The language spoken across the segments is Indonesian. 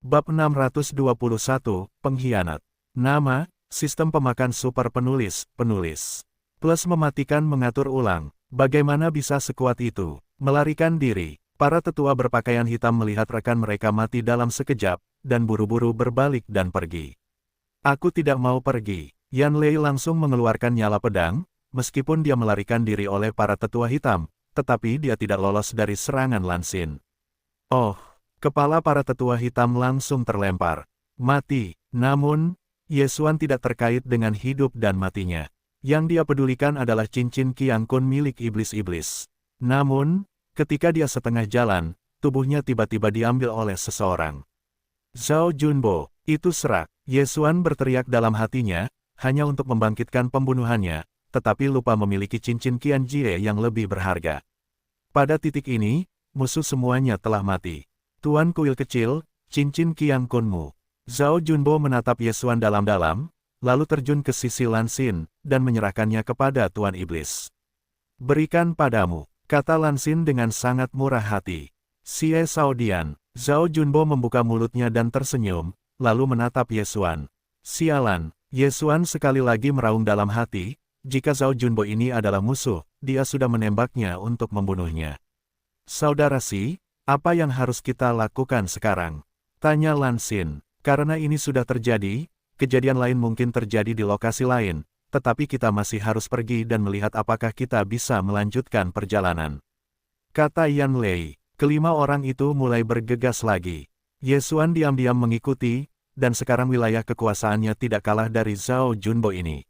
Bab 621, Pengkhianat. Nama, Sistem Pemakan Super Penulis, Plus mematikan mengatur ulang. Bagaimana bisa sekuat itu? Melarikan diri. Para tetua berpakaian hitam melihat rekan mereka mati dalam sekejap, dan buru-buru berbalik dan pergi. Aku tidak mau pergi. Yan Lei langsung mengeluarkan nyala pedang, meskipun dia melarikan diri oleh para tetua hitam, tetapi dia tidak lolos dari serangan Lan Xin. Oh, kepala para tetua hitam langsung terlempar. Mati. Namun, Ye Xuan tidak terkait dengan hidup dan matinya. Yang dia pedulikan adalah cincin Qiang Kun milik iblis-iblis. Namun, ketika dia setengah jalan, tubuhnya tiba-tiba diambil oleh seseorang. Zhao Junbo, itu serak. Ye Xuan berteriak dalam hatinya, hanya untuk membangkitkan pembunuhannya, tetapi lupa memiliki cincin Qian Jie yang lebih berharga. Pada titik ini, musuh semuanya telah mati. Tuan Kuil kecil, cincin Qiang Kunmu. Zhao Junbo menatap Ye Xuan dalam-dalam, lalu terjun ke sisi Lan Xin, dan menyerahkannya kepada Tuan Iblis. Berikan padamu, kata Lan Xin dengan sangat murah hati. Xie Saodian. Zhao Junbo membuka mulutnya dan tersenyum, lalu menatap Ye Xuan. Sialan, Ye Xuan sekali lagi meraung dalam hati, jika Zhao Junbo ini adalah musuh, dia sudah menembaknya untuk membunuhnya. Saudara Si, apa yang harus kita lakukan sekarang? Tanya Lan Xin. Karena ini sudah terjadi, kejadian lain mungkin terjadi di lokasi lain, tetapi kita masih harus pergi dan melihat apakah kita bisa melanjutkan perjalanan. Kata Yan Lei. Kelima orang itu mulai bergegas lagi. Ye Xuan diam-diam mengikuti, dan sekarang wilayah kekuasaannya tidak kalah dari Zhao Junbo ini.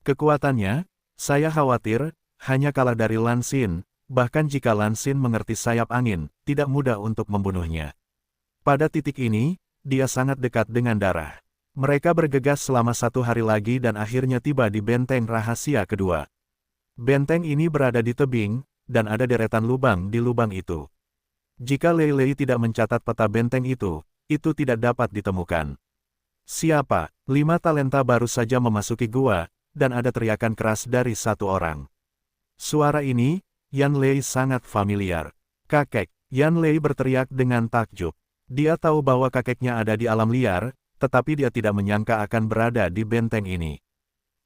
Kekuatannya, saya khawatir, hanya kalah dari Lan Xin, bahkan jika Lan Xin mengerti sayap angin, tidak mudah untuk membunuhnya. Pada titik ini, dia sangat dekat dengan darah. Mereka bergegas selama 1 hari lagi dan akhirnya tiba di benteng rahasia kedua. Benteng ini berada di tebing, dan ada deretan lubang di lubang itu. Jika Lei Lei tidak mencatat peta benteng itu tidak dapat ditemukan. Siapa? 5 talenta baru saja memasuki gua, dan ada teriakan keras dari satu orang. Suara ini, Yan Lei sangat familiar. Kakek, Yan Lei berteriak dengan takjub. Dia tahu bahwa kakeknya ada di alam liar, tetapi dia tidak menyangka akan berada di benteng ini.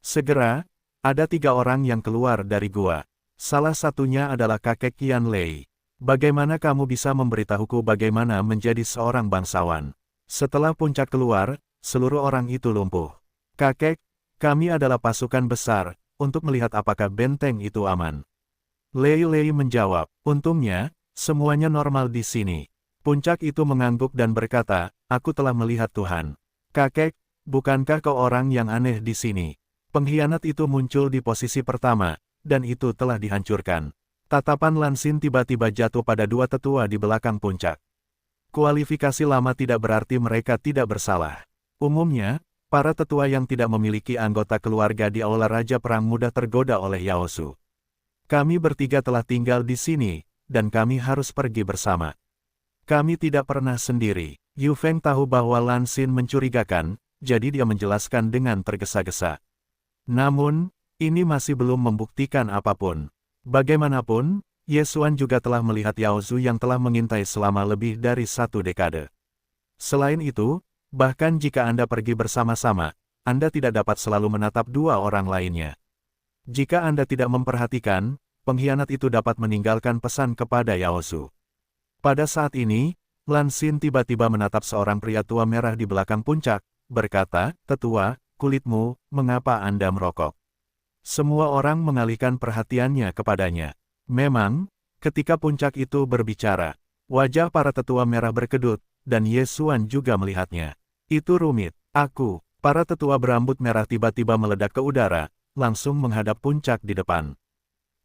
Segera, ada 3 orang yang keluar dari gua. Salah satunya adalah kakek Yan Lei. Bagaimana kamu bisa memberitahuku bagaimana menjadi seorang bangsawan? Setelah puncak keluar, seluruh orang itu lumpuh. Kakek, kami adalah pasukan besar, untuk melihat apakah benteng itu aman. Lei Lei menjawab, untungnya, semuanya normal di sini. Puncak itu mengangguk dan berkata, aku telah melihat Tuhan. Kakek, bukankah kau orang yang aneh di sini? Pengkhianat itu muncul di posisi pertama, dan itu telah dihancurkan. Tatapan Lan Xin tiba-tiba jatuh pada 2 tetua di belakang puncak. Kualifikasi lama tidak berarti mereka tidak bersalah. Umumnya, para tetua yang tidak memiliki anggota keluarga di Aula Raja Perang mudah tergoda oleh Yaosu. Kami bertiga telah tinggal di sini, dan kami harus pergi bersama. Kami tidak pernah sendiri. Yu Feng tahu bahwa Lan Xin mencurigakan, jadi dia menjelaskan dengan tergesa-gesa. Namun, ini masih belum membuktikan apapun. Bagaimanapun, Ye Xuan juga telah melihat Yaozu yang telah mengintai selama lebih dari 1 dekade. Selain itu, bahkan jika Anda pergi bersama-sama, Anda tidak dapat selalu menatap 2 orang lainnya. Jika Anda tidak memperhatikan, pengkhianat itu dapat meninggalkan pesan kepada Yaozu. Pada saat ini, Lan Xin tiba-tiba menatap seorang pria tua merah di belakang puncak, berkata, Tetua, kulitmu, mengapa Anda merokok? Semua orang mengalihkan perhatiannya kepadanya. Memang, ketika puncak itu berbicara, wajah para tetua merah berkedut, dan Ye Xuan juga melihatnya. Itu rumit. Aku, para tetua berambut merah tiba-tiba meledak ke udara, langsung menghadap puncak di depan.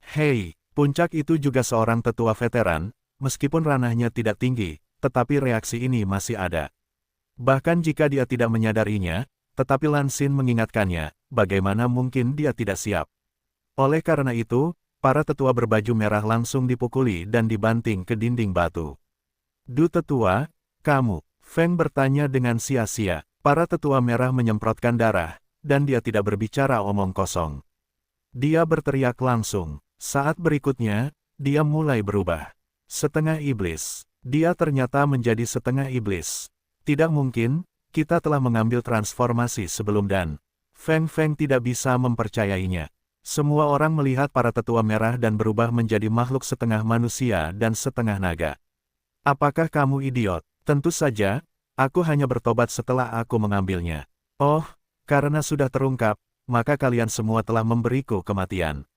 Hei, puncak itu juga seorang tetua veteran, meskipun ranahnya tidak tinggi, tetapi reaksi ini masih ada. Bahkan jika dia tidak menyadarinya, tetapi Lan Xin mengingatkannya, bagaimana mungkin dia tidak siap. Oleh karena itu, para tetua berbaju merah langsung dipukuli dan dibanting ke dinding batu. Du tetua, kamu, Feng bertanya dengan sia-sia. Para tetua merah menyemprotkan darah, dan dia tidak berbicara omong kosong. Dia berteriak langsung. Saat berikutnya, dia mulai berubah. Setengah iblis. Dia ternyata menjadi setengah iblis. Tidak mungkin, kita telah mengambil transformasi sebelum dan Feng Feng tidak bisa mempercayainya. Semua orang melihat para tetua merah dan berubah menjadi makhluk setengah manusia dan setengah naga. Apakah kamu idiot? Tentu saja, aku hanya bertobat setelah aku mengambilnya. Oh, karena sudah terungkap, maka kalian semua telah memberiku kematian.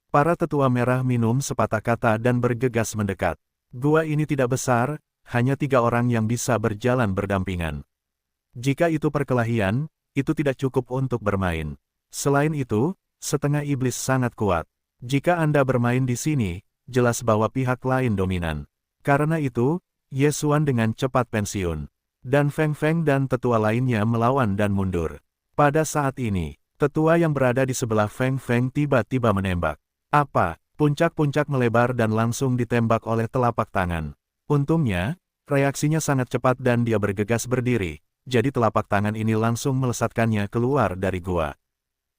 Para tetua merah minum sepatah kata dan bergegas mendekat. Gua ini tidak besar, hanya 3 orang yang bisa berjalan berdampingan. Jika itu perkelahian, itu tidak cukup untuk bermain. Selain itu, setengah iblis sangat kuat. Jika Anda bermain di sini, jelas bahwa pihak lain dominan. Karena itu, Ye Xuan dengan cepat pensiun. Dan Feng Feng dan tetua lainnya melawan dan mundur. Pada saat ini, tetua yang berada di sebelah Feng Feng tiba-tiba menembak. Apa? Puncak-puncak melebar dan langsung ditembak oleh telapak tangan. Untungnya, reaksinya sangat cepat dan dia bergegas berdiri. Jadi telapak tangan ini langsung melesatkannya keluar dari gua.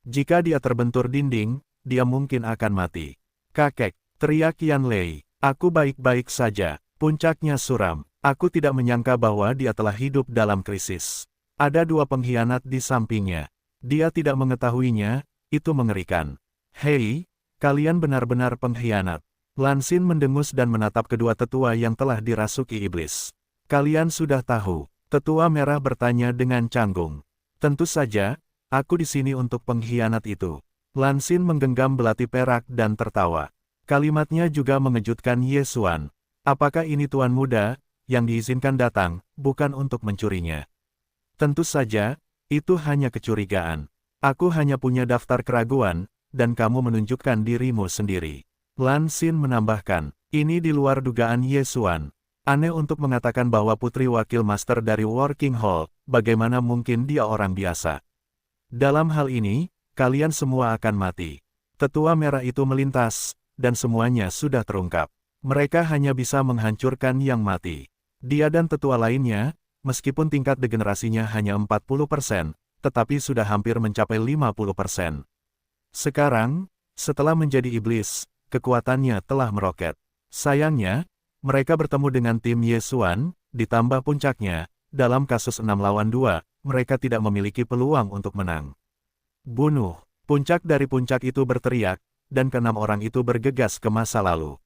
Jika dia terbentur dinding, dia mungkin akan mati. Kakek, teriak Yan Lei, aku baik-baik saja. Puncaknya suram. Aku tidak menyangka bahwa dia telah hidup dalam krisis. Ada 2 pengkhianat di sampingnya. Dia tidak mengetahuinya, itu mengerikan. Hei, kalian benar-benar pengkhianat. Lan Xin mendengus dan menatap kedua tetua yang telah dirasuki iblis. Kalian sudah tahu. Tetua merah bertanya dengan canggung. Tentu saja, aku di sini untuk pengkhianat itu. Lan Xin menggenggam belati perak dan tertawa. Kalimatnya juga mengejutkan Ye Xuan. Apakah ini tuan muda, yang diizinkan datang, bukan untuk mencurinya? Tentu saja, itu hanya kecurigaan. Aku hanya punya daftar keraguan, dan kamu menunjukkan dirimu sendiri. Lan Xin menambahkan, ini di luar dugaan Ye Xuan. Aneh untuk mengatakan bahwa putri wakil master dari Working Hall, bagaimana mungkin dia orang biasa. Dalam hal ini, kalian semua akan mati. Tetua merah itu melintas, dan semuanya sudah terungkap. Mereka hanya bisa menghancurkan yang mati. Dia dan tetua lainnya, meskipun tingkat degenerasinya hanya 40%, tetapi sudah hampir mencapai 50%. Sekarang, setelah menjadi iblis, kekuatannya telah meroket. Sayangnya, mereka bertemu dengan tim Ye Xuan, ditambah puncaknya, dalam kasus 6 lawan 2, mereka tidak memiliki peluang untuk menang. Bunuh! Puncak dari puncak itu berteriak, dan ke-6 orang itu bergegas ke masa lalu.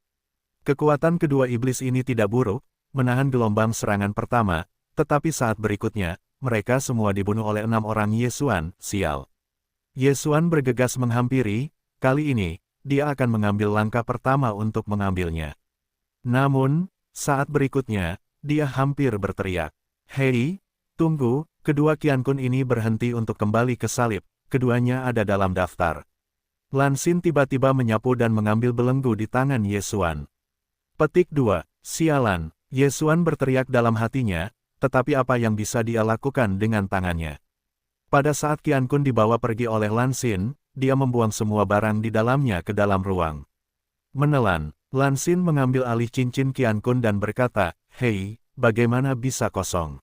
Kekuatan kedua iblis ini tidak buruk, menahan gelombang serangan pertama, tetapi saat berikutnya, mereka semua dibunuh oleh 6 orang Ye Xuan, sial. Ye Xuan bergegas menghampiri, kali ini, dia akan mengambil langkah pertama untuk mengambilnya. Namun, saat berikutnya, dia hampir berteriak. Hei, tunggu, kedua Qiankun ini berhenti untuk kembali ke salib, keduanya ada dalam daftar. Lan Xin tiba-tiba menyapu dan mengambil belenggu di tangan Ye Xuan. Petik 2, sialan, Ye Xuan berteriak dalam hatinya, tetapi apa yang bisa dia lakukan dengan tangannya? Pada saat Qiankun dibawa pergi oleh Lan Xin, dia membuang semua barang di dalamnya ke dalam ruang. Menelan. Lan Xin mengambil alih cincin Qiankun dan berkata, hei, bagaimana bisa kosong?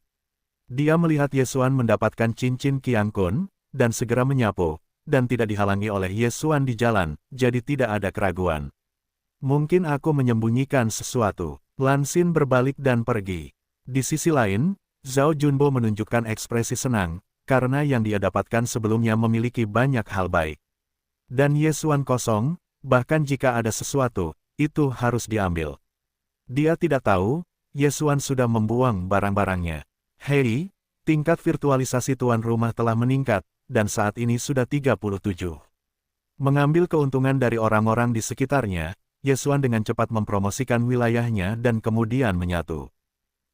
Dia melihat Ye Xuan mendapatkan cincin Qiankun, dan segera menyapu, dan tidak dihalangi oleh Ye Xuan di jalan, jadi tidak ada keraguan. Mungkin aku menyembunyikan sesuatu. Lan Xin berbalik dan pergi. Di sisi lain, Zhao Junbo menunjukkan ekspresi senang, karena yang dia dapatkan sebelumnya memiliki banyak hal baik. Dan Ye Xuan kosong, bahkan jika ada sesuatu, itu harus diambil. Dia tidak tahu, Ye Xuan sudah membuang barang-barangnya. Hei, tingkat virtualisasi tuan rumah telah meningkat, dan saat ini sudah 37. Mengambil keuntungan dari orang-orang di sekitarnya, Ye Xuan dengan cepat mempromosikan wilayahnya dan kemudian menyatu.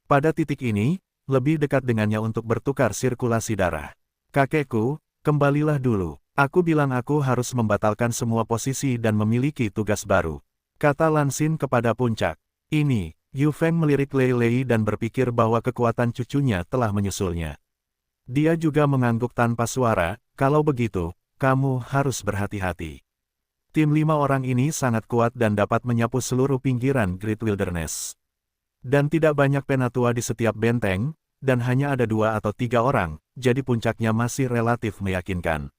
Pada titik ini, lebih dekat dengannya untuk bertukar sirkulasi darah. Kakekku, kembalilah dulu. Aku bilang aku harus membatalkan semua posisi dan memiliki tugas baru. Kata Lan Xin kepada puncak. Ini, Yu Feng melirik Lei Lei dan berpikir bahwa kekuatan cucunya telah menyusulnya. Dia juga mengangguk tanpa suara, kalau begitu, kamu harus berhati-hati. Tim 5 orang ini sangat kuat dan dapat menyapu seluruh pinggiran Great Wilderness. Dan tidak banyak penatua di setiap benteng, dan hanya ada 2 atau 3 orang, jadi puncaknya masih relatif meyakinkan.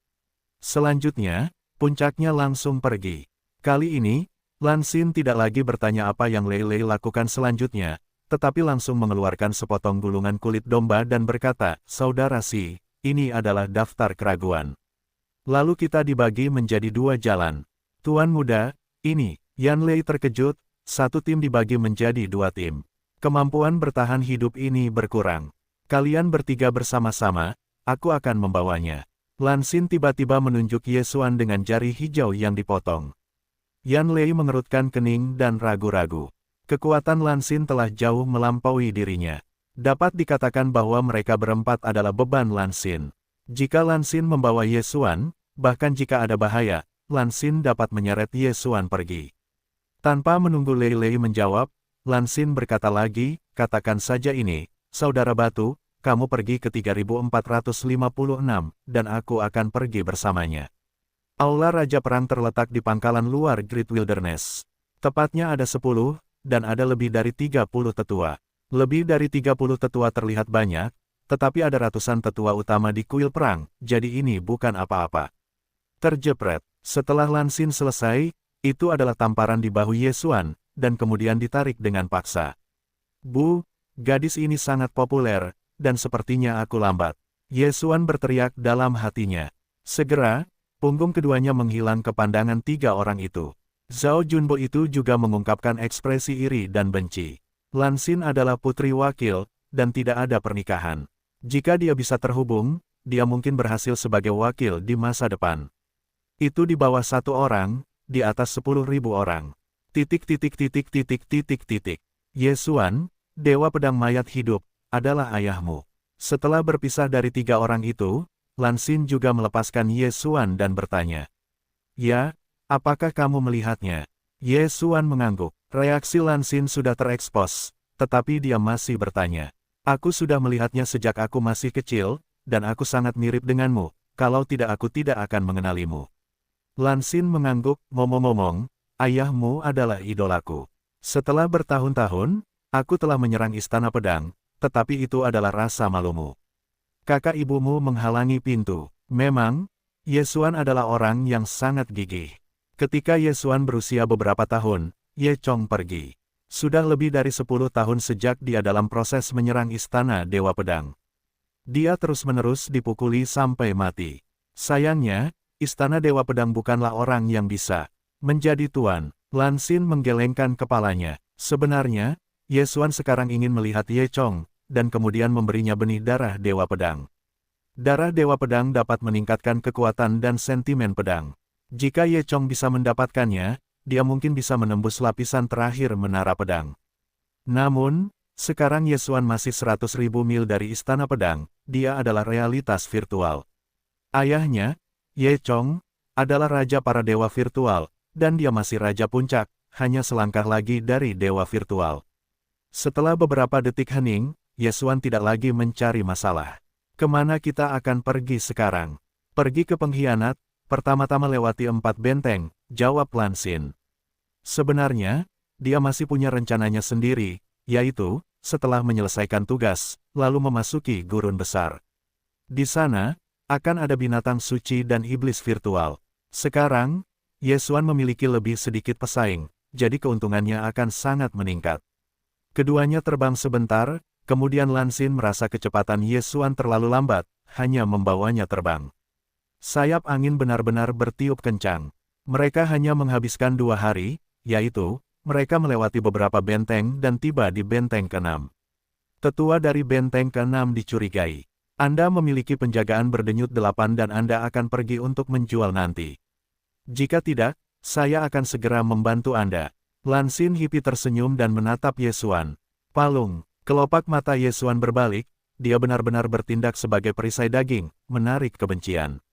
Selanjutnya, puncaknya langsung pergi. Kali ini, Lan Xin tidak lagi bertanya apa yang Lei Lei lakukan selanjutnya, tetapi langsung mengeluarkan sepotong gulungan kulit domba dan berkata, "Saudara Si, ini adalah daftar keraguan. Lalu kita dibagi menjadi 2 jalan. Tuan muda, ini." Yan Lei terkejut, satu tim dibagi menjadi 2 tim. Kemampuan bertahan hidup ini berkurang. Kalian bertiga bersama-sama, aku akan membawanya. Lan Xin tiba-tiba menunjuk Ye Xuan dengan jari hijau yang dipotong. Yan Lei mengerutkan kening dan ragu-ragu. Kekuatan Lan Xin telah jauh melampaui dirinya. Dapat dikatakan bahwa mereka berempat adalah beban Lan Xin. Jika Lan Xin membawa Ye Xuan, bahkan jika ada bahaya, Lan Xin dapat menyeret Ye Xuan pergi. Tanpa menunggu Lei Lei menjawab, Lan Xin berkata lagi, "Katakan saja ini, Saudara Batu, kamu pergi ke 3456, dan aku akan pergi bersamanya." Aula Raja Perang terletak di pangkalan luar Great Wilderness. Tepatnya ada 10, dan ada lebih dari 30 tetua. Lebih dari 30 tetua terlihat banyak, tetapi ada ratusan tetua utama di kuil perang, jadi ini bukan apa-apa. Terjepret. Setelah Lan Xin selesai, itu adalah tamparan di bahu Ye Xuan, dan kemudian ditarik dengan paksa. "Bu, gadis ini sangat populer, dan sepertinya aku lambat." Ye Xuan berteriak dalam hatinya. Segera, punggung keduanya menghilang ke pandangan 3 orang itu. Zhao Junbo itu juga mengungkapkan ekspresi iri dan benci. Lan Xin adalah putri wakil, dan tidak ada pernikahan. Jika dia bisa terhubung, dia mungkin berhasil sebagai wakil di masa depan. Itu di bawah 1 orang, di atas 10.000 orang. Ye Xuan, Dewa Pedang Mayat Hidup, adalah ayahmu. Setelah berpisah dari 3 orang itu, Lan Xin juga melepaskan Ye Xuan dan bertanya, "Ya, apakah kamu melihatnya?" Ye Xuan mengangguk. Reaksi Lan Xin sudah terekspos, tetapi dia masih bertanya, "Aku sudah melihatnya sejak aku masih kecil, dan aku sangat mirip denganmu, kalau tidak aku tidak akan mengenalimu." Lan Xin mengangguk, "Ngomong-ngomong, ayahmu adalah idolaku. Setelah bertahun-tahun, aku telah menyerang Istana Pedang, tetapi itu adalah rasa malumu. Kakak ibumu menghalangi pintu." Memang, Ye Xuan adalah orang yang sangat gigih. Ketika Ye Xuan berusia beberapa tahun, Ye Chong pergi. Sudah lebih dari 10 tahun sejak dia dalam proses menyerang Istana Dewa Pedang. Dia terus-menerus dipukuli sampai mati. Sayangnya, Istana Dewa Pedang bukanlah orang yang bisa menjadi tuan. Lan Xin menggelengkan kepalanya. Sebenarnya, Ye Xuan sekarang ingin melihat Ye Chong, dan kemudian memberinya benih darah Dewa Pedang. Darah Dewa Pedang dapat meningkatkan kekuatan dan sentimen pedang. Jika Ye Chong bisa mendapatkannya, dia mungkin bisa menembus lapisan terakhir menara pedang. Namun, sekarang Ye Xuan masih 100.000 mil dari Istana Pedang, dia adalah realitas virtual. Ayahnya, Ye Chong, adalah raja para dewa virtual, dan dia masih raja puncak, hanya selangkah lagi dari dewa virtual. Setelah beberapa detik hening, Ye Xuan tidak lagi mencari masalah. "Kemana kita akan pergi sekarang?" "Pergi ke pengkhianat, pertama-tama lewati 4 benteng," jawab Lan Xin. Sebenarnya, dia masih punya rencananya sendiri, yaitu, setelah menyelesaikan tugas, lalu memasuki gurun besar. Di sana, akan ada binatang suci dan iblis virtual. Sekarang, Ye Xuan memiliki lebih sedikit pesaing, jadi keuntungannya akan sangat meningkat. Keduanya terbang sebentar, kemudian Lan Xin merasa kecepatan Ye Xuan terlalu lambat, hanya membawanya terbang. Sayap angin benar-benar bertiup kencang. Mereka hanya menghabiskan 2 hari, yaitu, mereka melewati beberapa benteng dan tiba di benteng ke-6. Tetua dari benteng ke-6 dicurigai. "Anda memiliki penjagaan berdenyut 8 dan Anda akan pergi untuk menjual nanti. Jika tidak, saya akan segera membantu Anda." Lan Xin Hipi tersenyum dan menatap Ye Xuan. Palung, kelopak mata Ye Xuan berbalik, dia benar-benar bertindak sebagai perisai daging, menarik kebencian.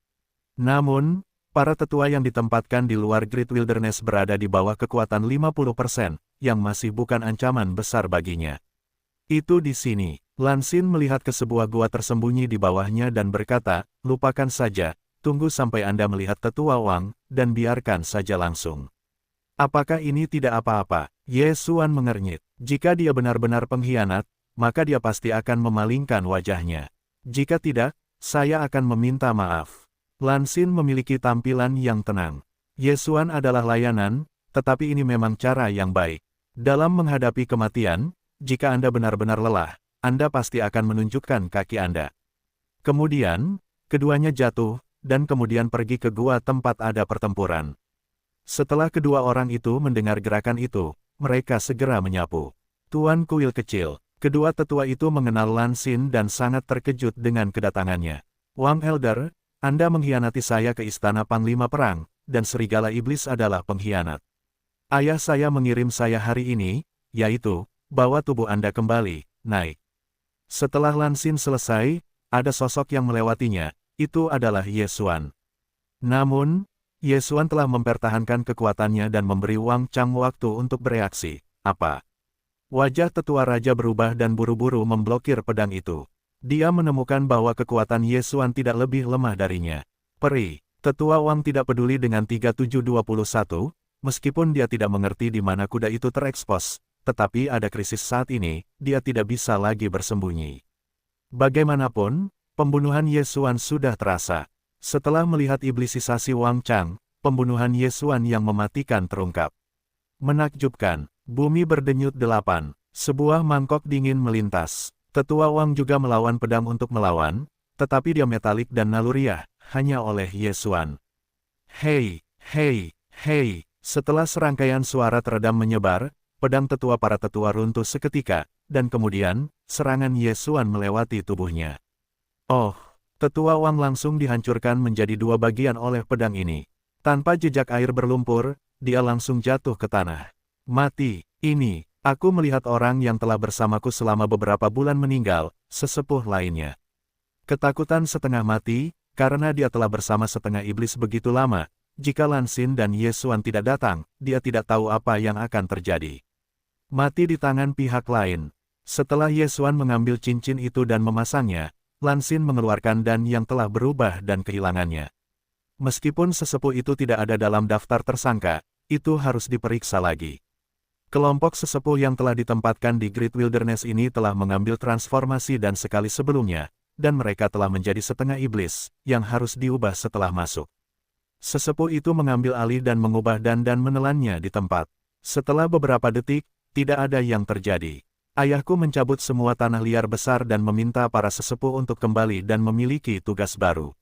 Namun, para tetua yang ditempatkan di luar Great Wilderness berada di bawah kekuatan 50%, yang masih bukan ancaman besar baginya. "Itu di sini." Lan Xin melihat ke sebuah gua tersembunyi di bawahnya dan berkata, "Lupakan saja, tunggu sampai Anda melihat tetua Wang, dan biarkan saja langsung." "Apakah ini tidak apa-apa?" Ye Xuan mengernyit. Jika dia benar-benar pengkhianat, maka dia pasti akan memalingkan wajahnya. Jika tidak, saya akan meminta maaf. Lan Xin memiliki tampilan yang tenang. Ye Xuan adalah layanan, tetapi ini memang cara yang baik. Dalam menghadapi kematian, jika Anda benar-benar lelah, Anda pasti akan menunjukkan kaki Anda. Kemudian, keduanya jatuh, dan kemudian pergi ke gua tempat ada pertempuran. Setelah kedua orang itu mendengar gerakan itu, mereka segera menyapu. Tuan Kuil kecil, kedua tetua itu mengenal Lan Xin dan sangat terkejut dengan kedatangannya. Wang Elder, Anda mengkhianati saya ke istana Panglima Perang, dan Serigala Iblis adalah pengkhianat. Ayah saya mengirim saya hari ini, yaitu, bawa tubuh Anda kembali, naik. Setelah Lan Xin selesai, ada sosok yang melewatinya, itu adalah Ye Xuan. Namun, Ye Xuan telah mempertahankan kekuatannya dan memberi Wang Chang waktu untuk bereaksi. Apa? Wajah tetua raja berubah dan buru-buru memblokir pedang itu. Dia menemukan bahwa kekuatan Ye Xuan tidak lebih lemah darinya. Peri, tetua Wang tidak peduli dengan 3721, meskipun dia tidak mengerti di mana kuda itu terekspos. Tetapi ada krisis saat ini, dia tidak bisa lagi bersembunyi. Bagaimanapun, pembunuhan Ye Xuan sudah terasa. Setelah melihat iblisisasi Wang Chang, pembunuhan Ye Xuan yang mematikan terungkap. Menakjubkan, bumi berdenyut 8, sebuah mangkok dingin melintas. Tetua Wang juga melawan pedang untuk melawan, tetapi dia metalik dan naluriah, hanya oleh Ye Xuan. Hei, hei, hei, setelah serangkaian suara teredam menyebar, pedang tetua para tetua runtuh seketika, dan kemudian, serangan Ye Xuan melewati tubuhnya. Oh, tetua Wang langsung dihancurkan menjadi dua bagian oleh pedang ini. Tanpa jejak air berlumpur, dia langsung jatuh ke tanah. Mati, ini, aku melihat orang yang telah bersamaku selama beberapa bulan meninggal, sesepuh lainnya. Ketakutan setengah mati, karena dia telah bersama setengah iblis begitu lama, jika Lan Xin dan Ye Xuan tidak datang, dia tidak tahu apa yang akan terjadi. Mati di tangan pihak lain. Setelah Ye Xuan mengambil cincin itu dan memasangnya, Lan Xin mengeluarkan dan yang telah berubah dan kehilangannya. Meskipun sesepuh itu tidak ada dalam daftar tersangka, itu harus diperiksa lagi. Kelompok sesepuh yang telah ditempatkan di Great Wilderness ini telah mengambil transformasi dan sekali sebelumnya, dan mereka telah menjadi setengah iblis, yang harus diubah setelah masuk. Sesepuh itu mengambil alih dan mengubah dan menelannya di tempat. Setelah beberapa detik, tidak ada yang terjadi. Ayahku mencabut semua tanah liar besar dan meminta para sesepuh untuk kembali dan memiliki tugas baru.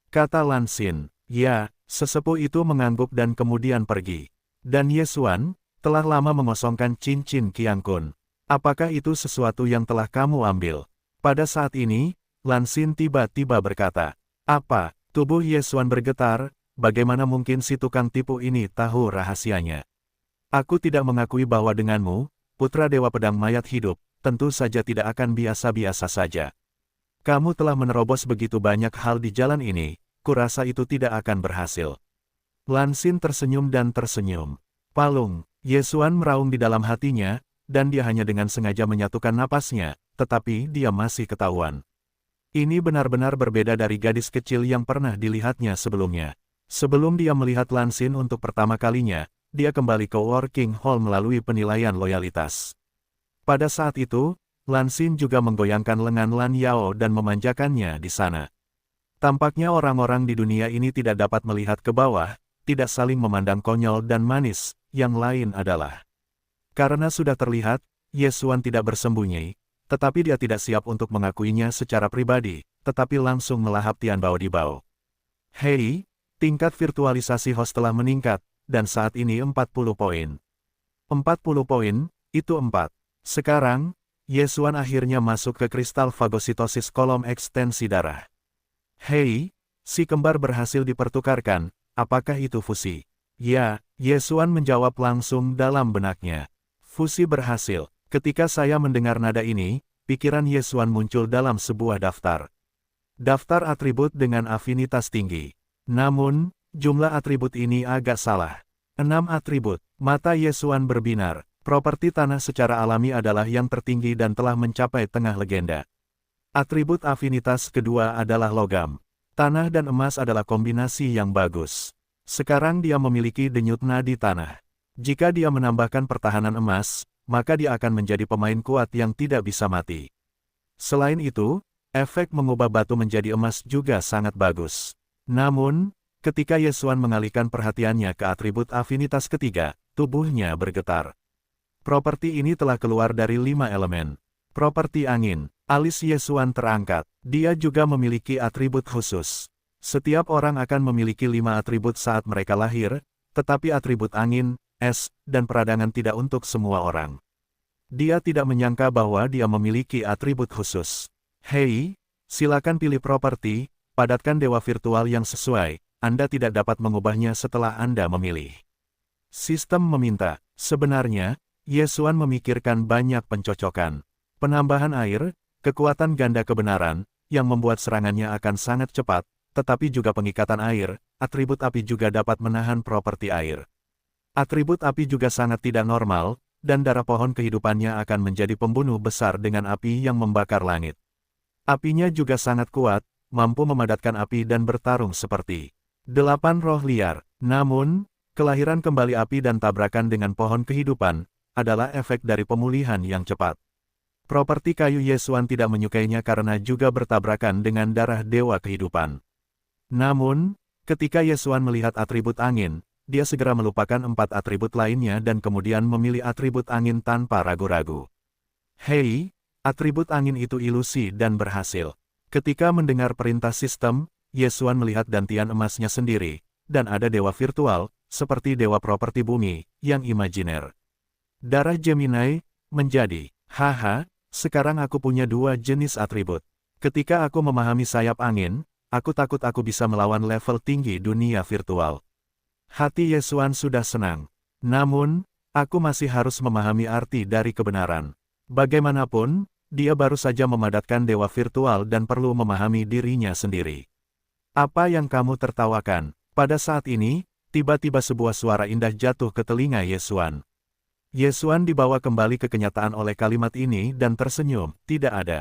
Kata Lan Xin, ya, sesepuh itu mengangguk dan kemudian pergi. Dan Ye Xuan, telah lama mengosongkan cincin Qiang Kun. Apakah itu sesuatu yang telah kamu ambil? Pada saat ini, Lan Xin tiba-tiba berkata, apa? Tubuh Ye Xuan bergetar, bagaimana mungkin si tukang tipu ini tahu rahasianya? Aku tidak mengakui bahwa denganmu, putra Dewa Pedang Mayat hidup, tentu saja tidak akan biasa-biasa saja. Kamu telah menerobos begitu banyak hal di jalan ini, kurasa itu tidak akan berhasil. Lan Xin tersenyum dan tersenyum. Palung, Ye Xuan meraung di dalam hatinya, dan dia hanya dengan sengaja menyatukan napasnya, tetapi dia masih ketahuan. Ini benar-benar berbeda dari gadis kecil yang pernah dilihatnya sebelumnya. Sebelum dia melihat Lan Xin untuk pertama kalinya, dia kembali ke Working Hall melalui penilaian loyalitas. Pada saat itu, Lan Xin juga menggoyangkan lengan Lan Yao dan memanjakannya di sana. Tampaknya orang-orang di dunia ini tidak dapat melihat ke bawah, tidak saling memandang konyol dan manis, yang lain adalah. Karena sudah terlihat, Ye Xuan tidak bersembunyi, tetapi dia tidak siap untuk mengakuinya secara pribadi, tetapi langsung melahap Tian Bao di Bao. Hei, tingkat virtualisasi host telah meningkat, dan saat ini 40 poin. 40 poin, itu 4. Sekarang, Ye Xuan akhirnya masuk ke kristal fagositosis kolom ekstensi darah. Hei, si kembar berhasil dipertukarkan, apakah itu fusi? Ya, Ye Xuan menjawab langsung dalam benaknya. Fusi berhasil. Ketika saya mendengar nada ini, pikiran Ye Xuan muncul dalam sebuah daftar. Daftar atribut dengan afinitas tinggi. Namun, jumlah atribut ini agak salah. 6 atribut. Mata Ye Xuan berbinar. Properti tanah secara alami adalah yang tertinggi dan telah mencapai tengah legenda. Atribut afinitas kedua adalah logam. Tanah dan emas adalah kombinasi yang bagus. Sekarang dia memiliki denyut nadi tanah. Jika dia menambahkan pertahanan emas, maka dia akan menjadi pemain kuat yang tidak bisa mati. Selain itu, efek mengubah batu menjadi emas juga sangat bagus. Namun, ketika Ye Xuan mengalihkan perhatiannya ke atribut afinitas ketiga, tubuhnya bergetar. Properti ini telah keluar dari 5 elemen. Properti angin. Alis Yesuan terangkat. Dia juga memiliki atribut khusus. Setiap orang akan memiliki 5 atribut saat mereka lahir, tetapi atribut angin, es, dan peradangan tidak untuk semua orang. Dia tidak menyangka bahwa dia memiliki atribut khusus. Hei, silakan pilih properti, padatkan dewa virtual yang sesuai, Anda tidak dapat mengubahnya setelah Anda memilih. Sistem meminta. Sebenarnya, Yesuan memikirkan banyak pencocokan. Penambahan air, kekuatan ganda kebenaran, yang membuat serangannya akan sangat cepat, tetapi juga pengikatan air, atribut api juga dapat menahan properti air. Atribut api juga sangat tidak normal, dan darah pohon kehidupannya akan menjadi pembunuh besar dengan api yang membakar langit. Apinya juga sangat kuat, mampu memadatkan api dan bertarung seperti 8 roh liar. Namun, kelahiran kembali api dan tabrakan dengan pohon kehidupan, adalah efek dari pemulihan yang cepat. Properti kayu Yesuan tidak menyukainya karena juga bertabrakan dengan darah dewa kehidupan. Namun, ketika Yesuan melihat atribut angin, dia segera melupakan 4 atribut lainnya dan kemudian memilih atribut angin tanpa ragu-ragu. Hei, atribut angin itu ilusi dan berhasil. Ketika mendengar perintah sistem, Yesuan melihat dantian emasnya sendiri, dan ada dewa virtual, seperti dewa properti bumi, yang imajiner. Darah Gemini, menjadi, haha, sekarang aku punya 2 jenis atribut. Ketika aku memahami sayap angin, aku takut aku bisa melawan level tinggi dunia virtual. Hati Yesuan sudah senang. Namun, aku masih harus memahami arti dari kebenaran. Bagaimanapun, dia baru saja memadatkan dewa virtual dan perlu memahami dirinya sendiri. Apa yang kamu tertawakan? Pada saat ini, tiba-tiba sebuah suara indah jatuh ke telinga Yesuan. Yesuan dibawa kembali ke kenyataan oleh kalimat ini dan tersenyum, tidak ada.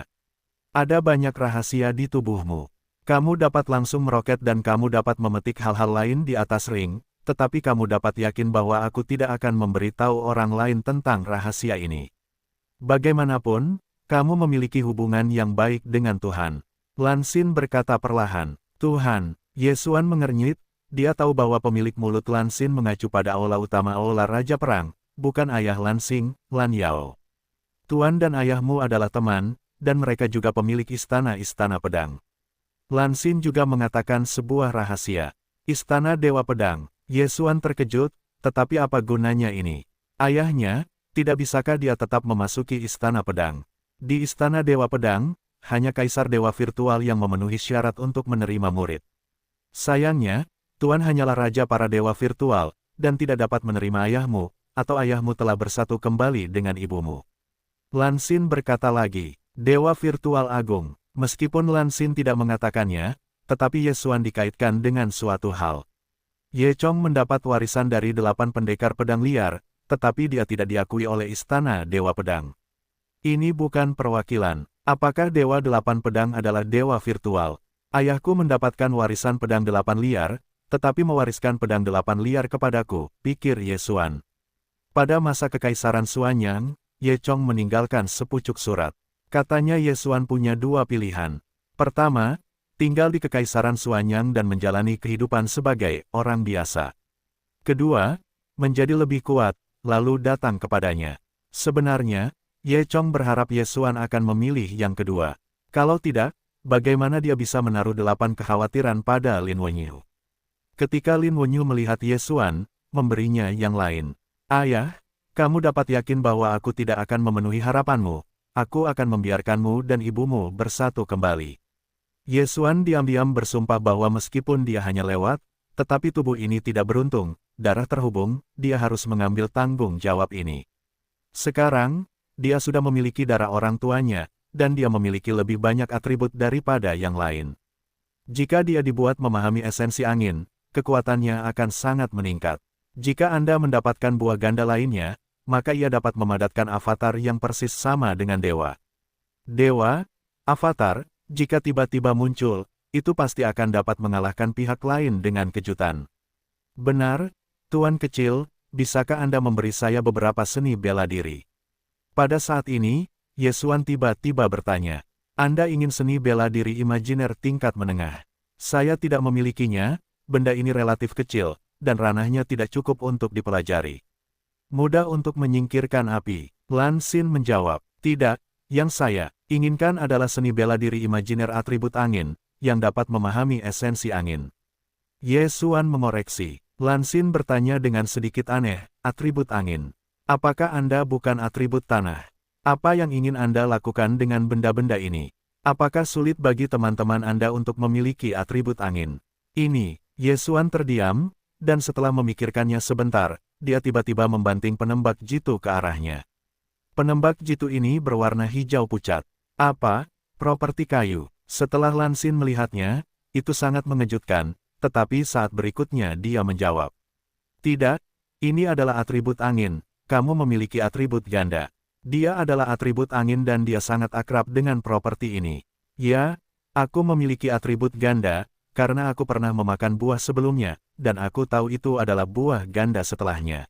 Ada banyak rahasia di tubuhmu. Kamu dapat langsung meroket dan kamu dapat memetik hal-hal lain di atas ring, tetapi kamu dapat yakin bahwa aku tidak akan memberitahu orang lain tentang rahasia ini. Bagaimanapun, kamu memiliki hubungan yang baik dengan Tuhan. Lansin berkata perlahan, Tuhan. Yesuan mengernyit, dia tahu bahwa pemilik mulut Lansin mengacu pada aula utama aula Raja Perang, bukan ayah Lansing, Lan Yao. Tuan dan ayahmu adalah teman, dan mereka juga pemilik istana-istana pedang. Lansin juga mengatakan sebuah rahasia. Istana Dewa Pedang. Yesuan terkejut, tetapi apa gunanya ini? Ayahnya, tidak bisakah dia tetap memasuki istana pedang? Di istana Dewa Pedang, hanya kaisar dewa virtual yang memenuhi syarat untuk menerima murid. Sayangnya, Tuan hanyalah raja para dewa virtual, dan tidak dapat menerima ayahmu, atau ayahmu telah bersatu kembali dengan ibumu. Lansin berkata lagi, Dewa Virtual Agung. Meskipun Lansin tidak mengatakannya, tetapi Yesuan dikaitkan dengan suatu hal. Ye Chong mendapat warisan dari 8 pendekar pedang liar, tetapi dia tidak diakui oleh istana Dewa Pedang. Ini bukan perwakilan. Apakah Dewa 8 Pedang adalah dewa virtual? Ayahku mendapatkan warisan pedang 8 liar, tetapi mewariskan pedang 8 liar kepadaku, pikir Yesuan. Pada masa kekaisaran Suanyang, Ye Chong meninggalkan sepucuk surat. Katanya Yesuan punya 2 pilihan. Pertama, tinggal di kekaisaran Suanyang dan menjalani kehidupan sebagai orang biasa. Kedua, menjadi lebih kuat, lalu datang kepadanya. Sebenarnya, Ye Chong berharap Yesuan akan memilih yang kedua. Kalau tidak, bagaimana dia bisa menaruh 8 kekhawatiran pada Lin Wenyu? Ketika Lin Wenyu melihat Yesuan, memberinya yang lain. Ayah, kamu dapat yakin bahwa aku tidak akan memenuhi harapanmu. Aku akan membiarkanmu dan ibumu bersatu kembali. Yesuan diam-diam bersumpah bahwa meskipun dia hanya lewat, tetapi tubuh ini tidak beruntung, darah terhubung, dia harus mengambil tanggung jawab ini. Sekarang, dia sudah memiliki darah orang tuanya, dan dia memiliki lebih banyak atribut daripada yang lain. Jika dia dibuat memahami esensi angin, kekuatannya akan sangat meningkat. Jika Anda mendapatkan buah ganda lainnya, maka ia dapat memadatkan avatar yang persis sama dengan dewa. Dewa, avatar, jika tiba-tiba muncul, itu pasti akan dapat mengalahkan pihak lain dengan kejutan. Benar, Tuan kecil, bisakah Anda memberi saya beberapa seni bela diri? Pada saat ini, Yesuan tiba-tiba bertanya, Anda ingin seni bela diri imajiner tingkat menengah? Saya tidak memilikinya, benda ini relatif kecil, dan ranahnya tidak cukup untuk dipelajari. Mudah untuk menyingkirkan api. Lan Xin menjawab, tidak, yang saya inginkan adalah seni bela diri imajiner atribut angin, yang dapat memahami esensi angin. Ye Xuan mengoreksi. Lan Xin bertanya dengan sedikit aneh, atribut angin. Apakah Anda bukan atribut tanah? Apa yang ingin Anda lakukan dengan benda-benda ini? Apakah sulit bagi teman-teman Anda untuk memiliki atribut angin? Ini, Ye Xuan terdiam, dan setelah memikirkannya sebentar, dia tiba-tiba membanting penembak jitu ke arahnya. Penembak jitu ini berwarna hijau pucat. Apa? Properti kayu. Setelah Lan Xin melihatnya, itu sangat mengejutkan, tetapi saat berikutnya dia menjawab. Tidak, ini adalah atribut angin, kamu memiliki atribut ganda. Dia adalah atribut angin dan dia sangat akrab dengan properti ini. Ya, aku memiliki atribut ganda, karena aku pernah memakan buah sebelumnya, dan aku tahu itu adalah buah ganda setelahnya.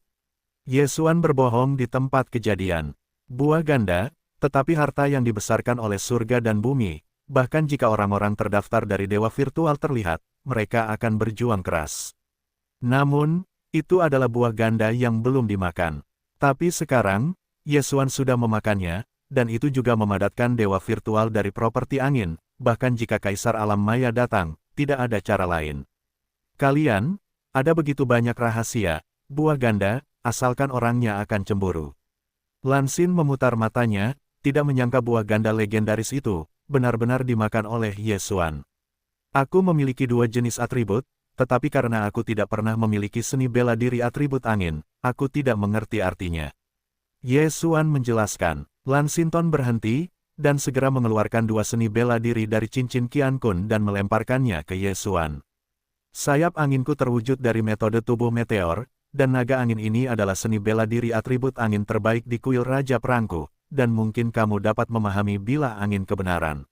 Ye Xuan berbohong di tempat kejadian. Buah ganda, tetapi harta yang dibesarkan oleh surga dan bumi, bahkan jika orang-orang terdaftar dari dewa virtual terlihat, mereka akan berjuang keras. Namun, itu adalah buah ganda yang belum dimakan. Tapi sekarang, Ye Xuan sudah memakannya, dan itu juga memadatkan dewa virtual dari properti angin, bahkan jika Kaisar Alam Maya datang, tidak ada cara lain. Kalian, ada begitu banyak rahasia, buah ganda, asalkan orangnya akan cemburu. Lan Xin memutar matanya, tidak menyangka buah ganda legendaris itu, benar-benar dimakan oleh Ye Xuan. Aku memiliki dua jenis atribut, tetapi karena aku tidak pernah memiliki seni bela diri atribut angin, aku tidak mengerti artinya. Ye Xuan menjelaskan. Lan Xinton berhenti, dan segera mengeluarkan dua seni bela diri dari cincin Qian Kun dan melemparkannya ke Ye Xuan. Sayap anginku terwujud dari metode tubuh meteor, dan naga angin ini adalah seni bela diri atribut angin terbaik di kuil Raja Perangku, dan mungkin kamu dapat memahami bila angin kebenaran.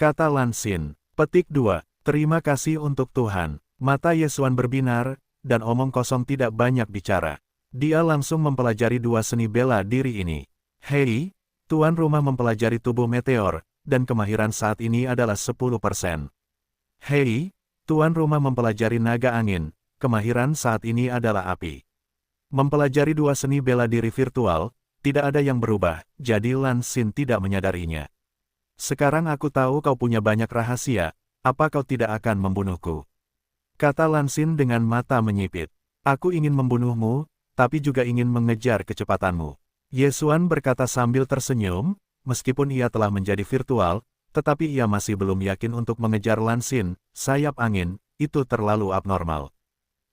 Kata Lan Xin. Petik 2. Terima kasih untuk Tuhan. Mata Ye Xuan berbinar, dan omong kosong tidak banyak bicara. Dia langsung mempelajari dua seni bela diri ini. Hei, tuan rumah mempelajari tubuh meteor, dan kemahiran saat ini adalah 10%. Hei, tuan rumah mempelajari naga angin, kemahiran saat ini adalah api. Mempelajari dua seni bela diri virtual, tidak ada yang berubah, jadi Lan Xin tidak menyadarinya. Sekarang aku tahu kau punya banyak rahasia, apa kau tidak akan membunuhku? Kata Lan Xin dengan mata menyipit. Aku ingin membunuhmu, tapi juga ingin mengejar kecepatanmu. Ye Xuan berkata sambil tersenyum, meskipun ia telah menjadi virtual, tetapi ia masih belum yakin untuk mengejar Lan Xin, sayap angin, itu terlalu abnormal.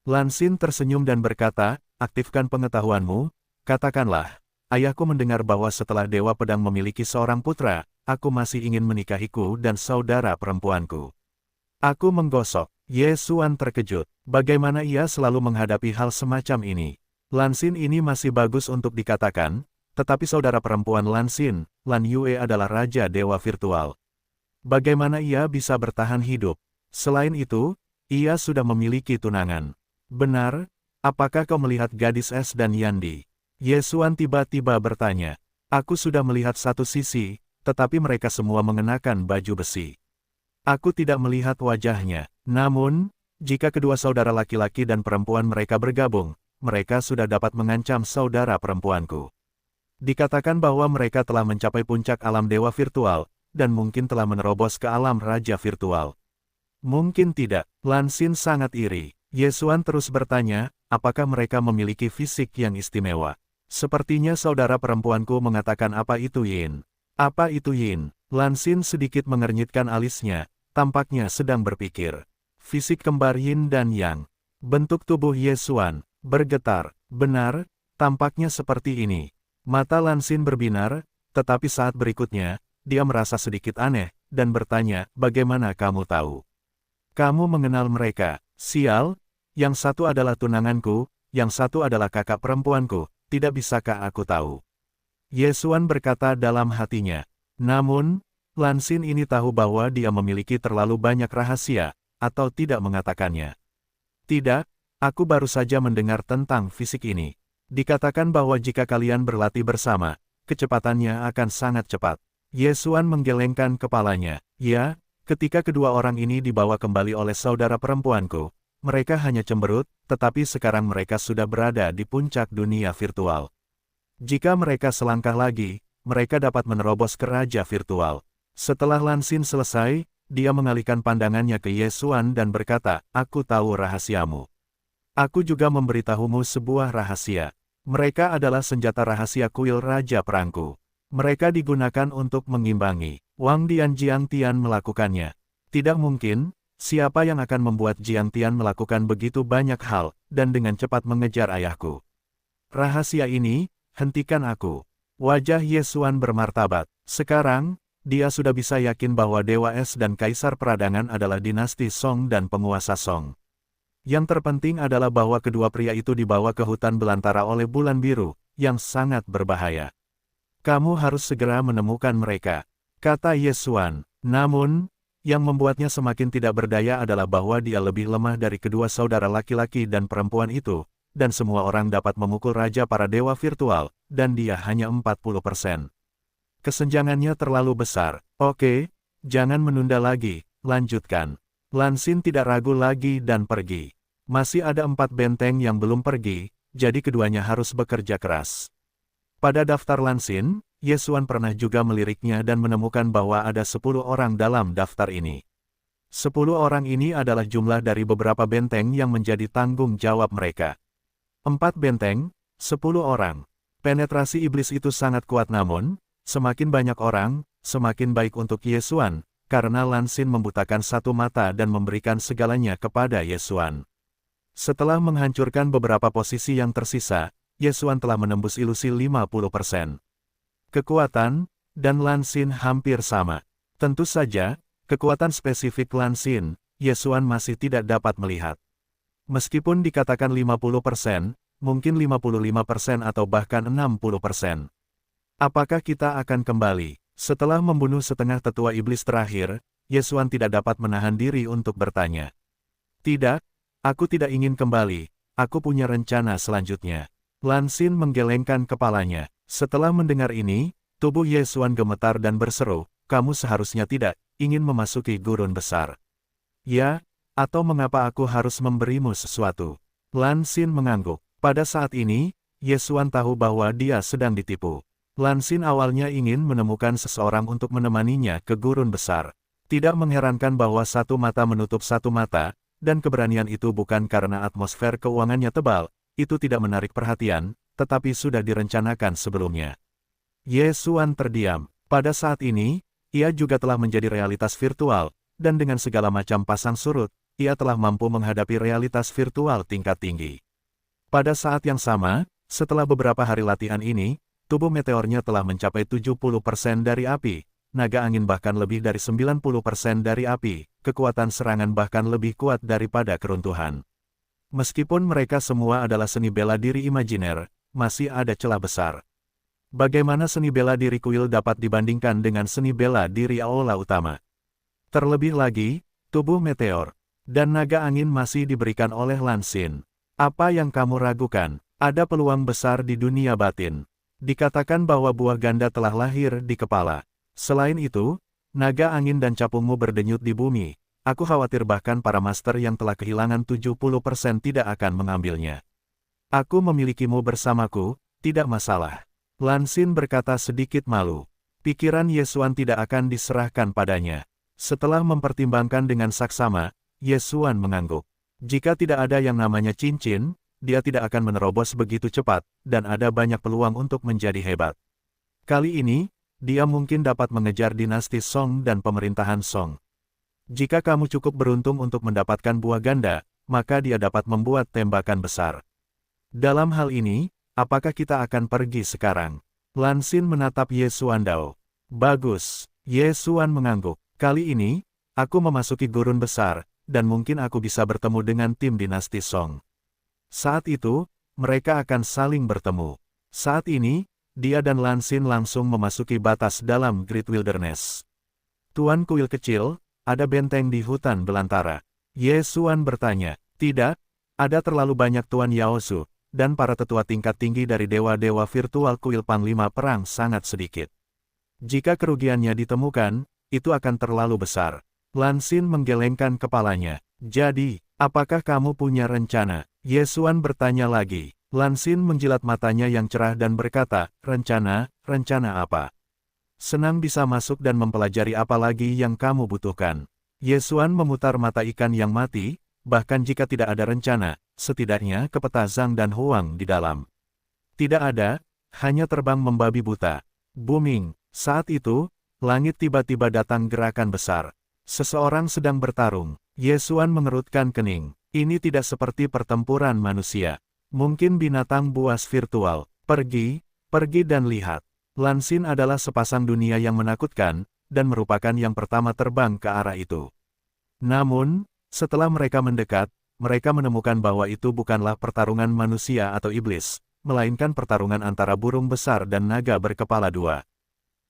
Lan Xin tersenyum dan berkata, aktifkan pengetahuanmu, katakanlah, ayahku mendengar bahwa setelah Dewa Pedang memiliki seorang putra, aku masih ingin menikahiku dan saudara perempuanku. Aku menggosok. Ye Xuan terkejut. Bagaimana ia selalu menghadapi hal semacam ini? Lan Xin ini masih bagus untuk dikatakan, tetapi saudara perempuan Lan Xin, Lan Yue adalah Raja Dewa Virtual. Bagaimana ia bisa bertahan hidup? Selain itu, ia sudah memiliki tunangan. Benar, apakah kau melihat gadis Es dan Yandi? Ye Xuan tiba-tiba bertanya. Aku sudah melihat satu sisi, tetapi mereka semua mengenakan baju besi. Aku tidak melihat wajahnya. Namun, jika kedua saudara laki-laki dan perempuan mereka bergabung, mereka sudah dapat mengancam saudara perempuanku. Dikatakan bahwa mereka telah mencapai puncak alam dewa virtual, dan mungkin telah menerobos ke alam raja virtual. Mungkin tidak. Lan Xin sangat iri. Ye Xuan terus bertanya, apakah mereka memiliki fisik yang istimewa? Sepertinya saudara perempuanku mengatakan apa itu Yin. Apa itu Yin? Lan Xin sedikit mengernyitkan alisnya, tampaknya sedang berpikir. Fisik kembar Yin dan Yang. Bentuk tubuh Ye Xuan bergetar. Benar, tampaknya seperti ini. Mata Lan Xin berbinar, tetapi saat berikutnya, dia merasa sedikit aneh, dan bertanya, bagaimana kamu tahu? Kamu mengenal mereka. Sial, yang satu adalah tunanganku, yang satu adalah kakak perempuanku, tidak bisakah aku tahu? Ye Xuan berkata dalam hatinya. Namun, Lan Xin ini tahu bahwa dia memiliki terlalu banyak rahasia, atau tidak mengatakannya. Tidak, aku baru saja mendengar tentang fisik ini. Dikatakan bahwa jika kalian berlatih bersama, kecepatannya akan sangat cepat. Ye Xuan menggelengkan kepalanya. Ya, ketika kedua orang ini dibawa kembali oleh saudara perempuanku, mereka hanya cemberut, tetapi sekarang mereka sudah berada di puncak dunia virtual. Jika mereka selangkah lagi, mereka dapat menerobos ke Raja Virtual. Setelah Lan Xin selesai, dia mengalihkan pandangannya ke Ye Xuan dan berkata, "Aku tahu rahasiamu. Aku juga memberitahumu sebuah rahasia. Mereka adalah senjata rahasia kuil Raja Perangku. Mereka digunakan untuk mengimbangi. Wang Dian Jiang Tian melakukannya. Tidak mungkin, siapa yang akan membuat Jiang Tian melakukan begitu banyak hal, dan dengan cepat mengejar ayahku. Rahasia ini, hentikan aku." Wajah Ye Xuan bermartabat. Sekarang, dia sudah bisa yakin bahwa Dewa Es dan Kaisar Peradangan adalah dinasti Song dan penguasa Song. Yang terpenting adalah bahwa kedua pria itu dibawa ke hutan belantara oleh bulan biru, yang sangat berbahaya. "Kamu harus segera menemukan mereka," kata Ye Xuan. Namun, yang membuatnya semakin tidak berdaya adalah bahwa dia lebih lemah dari kedua saudara laki-laki dan perempuan itu, dan semua orang dapat memukul raja para dewa virtual, dan dia hanya 40%. Kesenjangannya terlalu besar. "Oke, jangan menunda lagi, lanjutkan." Lan Xin tidak ragu lagi dan pergi. Masih ada 4 benteng yang belum pergi, jadi keduanya harus bekerja keras. Pada daftar Lan Xin, Ye Xuan pernah juga meliriknya dan menemukan bahwa ada 10 orang dalam daftar ini. 10 orang ini adalah jumlah dari beberapa benteng yang menjadi tanggung jawab mereka. 4 benteng, 10 orang. Penetrasi iblis itu sangat kuat namun, semakin banyak orang, semakin baik untuk Ye Xuan, karena Lan Xin membutakan satu mata dan memberikan segalanya kepada Ye Xuan. Setelah menghancurkan beberapa posisi yang tersisa, Ye Xuan telah menembus ilusi 50%. Kekuatan, dan Lan Xin hampir sama. Tentu saja, kekuatan spesifik Lan Xin, Ye Xuan masih tidak dapat melihat. Meskipun dikatakan 50%, mungkin 55% atau bahkan 60%. Apakah kita akan kembali? Setelah membunuh setengah tetua iblis terakhir, Ye Xuan tidak dapat menahan diri untuk bertanya. "Tidak, aku tidak ingin kembali, aku punya rencana selanjutnya." Lan Xin menggelengkan kepalanya. Setelah mendengar ini, tubuh Ye Xuan gemetar dan berseru, "Kamu seharusnya tidak ingin memasuki gurun besar." "Ya, atau mengapa aku harus memberimu sesuatu?" Lan Xin mengangguk. Pada saat ini, Ye Xuan tahu bahwa dia sedang ditipu. Lan Xin awalnya ingin menemukan seseorang untuk menemaninya ke gurun besar. Tidak mengherankan bahwa satu mata menutup satu mata, dan keberanian itu bukan karena atmosfer keuangannya tebal, itu tidak menarik perhatian, tetapi sudah direncanakan sebelumnya. Ye Xuan terdiam. Pada saat ini, ia juga telah menjadi realitas virtual, dan dengan segala macam pasang surut, ia telah mampu menghadapi realitas virtual tingkat tinggi. Pada saat yang sama, setelah beberapa hari latihan ini, tubuh meteornya telah mencapai 70% dari api, naga angin bahkan lebih dari 90% dari api, kekuatan serangan bahkan lebih kuat daripada keruntuhan. Meskipun mereka semua adalah seni bela diri imajiner, masih ada celah besar. Bagaimana seni bela diri kuil dapat dibandingkan dengan seni bela diri aula utama? Terlebih lagi, tubuh meteor dan naga angin masih diberikan oleh Lan Xin. Apa yang kamu ragukan? Ada peluang besar di dunia batin. Dikatakan bahwa buah ganda telah lahir di kepala. Selain itu, naga angin dan capungmu berdenyut di bumi. Aku khawatir bahkan para master yang telah kehilangan 70% tidak akan mengambilnya. Aku memilikimu bersamaku, tidak masalah. Lan Xin berkata sedikit malu. Pikiran Ye Xuan tidak akan diserahkan padanya. Setelah mempertimbangkan dengan saksama, Ye Xuan mengangguk. Jika tidak ada yang namanya cincin, dia tidak akan menerobos begitu cepat, dan ada banyak peluang untuk menjadi hebat. Kali ini, dia mungkin dapat mengejar dinasti Song dan pemerintahan Song. Jika kamu cukup beruntung untuk mendapatkan buah ganda, maka dia dapat membuat tembakan besar. Dalam hal ini, apakah kita akan pergi sekarang? Lan Xin menatap Ye Xuan Dao. Bagus. Ye Xuan mengangguk. Kali ini, aku memasuki gurun besar, dan mungkin aku bisa bertemu dengan tim dinasti Song. Saat itu, mereka akan saling bertemu. Saat ini, dia dan Lan Xin langsung memasuki batas dalam Great Wilderness. Tuan kuil kecil, ada benteng di hutan belantara. Ye Xuan bertanya, tidak, ada terlalu banyak Tuan Yaosu, dan para tetua tingkat tinggi dari dewa-dewa virtual kuil Panglima Perang sangat sedikit. Jika kerugiannya ditemukan, itu akan terlalu besar. Lan Xin menggelengkan kepalanya. Jadi, Apakah kamu punya rencana? Yesuan bertanya lagi. Lan Xin menjilat matanya yang cerah dan berkata, rencana apa? Senang bisa masuk dan mempelajari apa lagi yang kamu butuhkan. Yesuan memutar mata ikan yang mati, bahkan jika tidak ada rencana, setidaknya ke peta Zhang dan Huang di dalam. Tidak ada, hanya terbang membabi buta. Booming, saat itu, langit tiba-tiba datang gerakan besar. Seseorang sedang bertarung. Yesuan mengerutkan kening. Ini tidak seperti pertempuran manusia. Mungkin binatang buas virtual. Pergi dan lihat. Lan Xin adalah sepasang dunia yang menakutkan, dan merupakan yang pertama terbang ke arah itu. Namun, setelah mereka mendekat, mereka menemukan bahwa itu bukanlah pertarungan manusia atau iblis, melainkan pertarungan antara burung besar dan naga berkepala dua.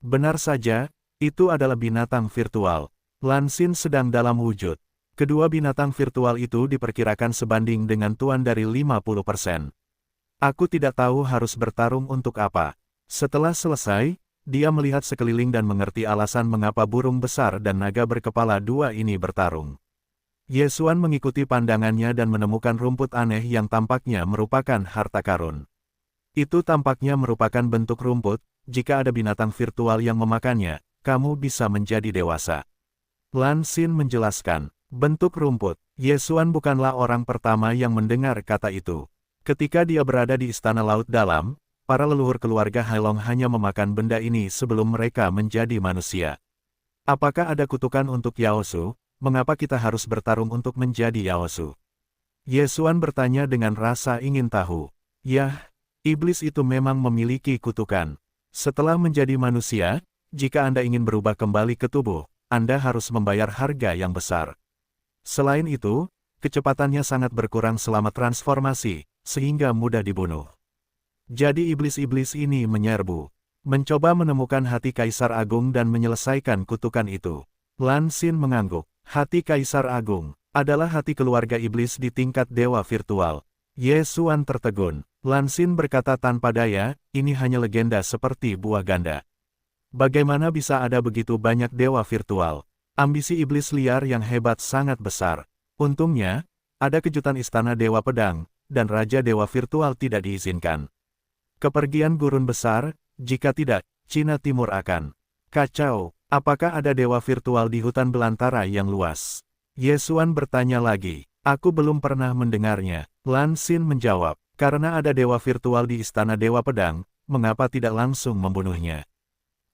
Benar saja, itu adalah binatang virtual. Lan Xin sedang dalam wujud. Kedua binatang virtual itu diperkirakan sebanding dengan tuan dari 50%. Aku tidak tahu harus bertarung untuk apa. Setelah selesai, dia melihat sekeliling dan mengerti alasan mengapa burung besar dan naga berkepala dua ini bertarung. Yesuan mengikuti pandangannya dan menemukan rumput aneh yang tampaknya merupakan harta karun. Itu tampaknya merupakan bentuk rumput, jika ada binatang virtual yang memakannya, kamu bisa menjadi dewasa. Lan Xin menjelaskan, bentuk rumput. Yesuan bukanlah orang pertama yang mendengar kata itu. Ketika dia berada di Istana Laut Dalam, para leluhur keluarga Hailong hanya memakan benda ini sebelum mereka menjadi manusia. Apakah ada kutukan untuk Yaosu? Mengapa kita harus bertarung untuk menjadi Yaosu? Yesuan bertanya dengan rasa ingin tahu. Yah, iblis itu memang memiliki kutukan. Setelah menjadi manusia, jika Anda ingin berubah kembali ke tubuh, Anda harus membayar harga yang besar. Selain itu, kecepatannya sangat berkurang selama transformasi, sehingga mudah dibunuh. Jadi iblis-iblis ini menyerbu, mencoba menemukan hati Kaisar Agung dan menyelesaikan kutukan itu. Lan Xin mengangguk. Hati Kaisar Agung adalah hati keluarga iblis di tingkat dewa virtual. Yesuan tertegun. Lan Xin berkata tanpa daya, ini hanya legenda seperti buah ganda. Bagaimana bisa ada begitu banyak dewa virtual? Ambisi iblis liar yang hebat sangat besar. Untungnya, ada kejutan Istana Dewa Pedang, dan Raja Dewa Virtual tidak diizinkan. Kepergian gurun besar, jika tidak, Cina Timur akan kacau. Apakah ada dewa virtual di hutan belantara yang luas? Yesuan bertanya lagi. Aku belum pernah mendengarnya. Lan Xin menjawab, karena ada dewa virtual di Istana Dewa Pedang, mengapa tidak langsung membunuhnya?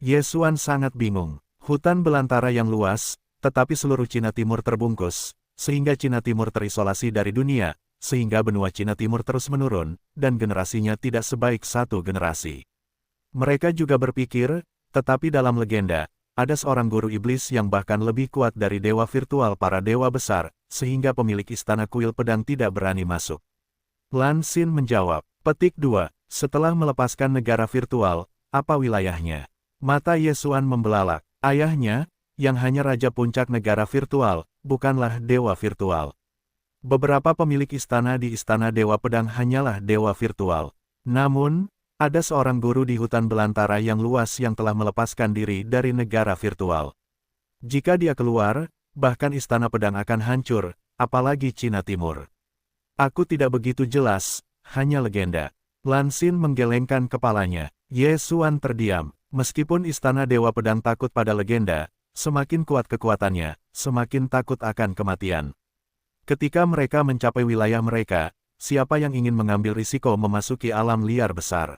Yesuan sangat bingung. Hutan belantara yang luas, tetapi seluruh Cina Timur terbungkus, sehingga Cina Timur terisolasi dari dunia, sehingga benua Cina Timur terus menurun, dan generasinya tidak sebaik satu generasi. Mereka juga berpikir, tetapi dalam legenda, ada seorang guru iblis yang bahkan lebih kuat dari dewa virtual para dewa besar, sehingga pemilik Istana Kuil Pedang tidak berani masuk. Lan Xin menjawab, petik 2, setelah melepaskan negara virtual, apa wilayahnya? Mata Yesuan membelalak, ayahnya, yang hanya Raja Puncak negara virtual, bukanlah dewa virtual. Beberapa pemilik istana di Istana Dewa Pedang hanyalah dewa virtual. Namun, ada seorang guru di hutan belantara yang luas yang telah melepaskan diri dari negara virtual. Jika dia keluar, bahkan Istana Pedang akan hancur, apalagi Cina Timur. Aku tidak begitu jelas, hanya legenda. Lan Xin menggelengkan kepalanya. Yesuan terdiam. Meskipun Istana Dewa Pedang takut pada legenda, semakin kuat kekuatannya, semakin takut akan kematian. Ketika mereka mencapai wilayah mereka, siapa yang ingin mengambil risiko memasuki alam liar besar?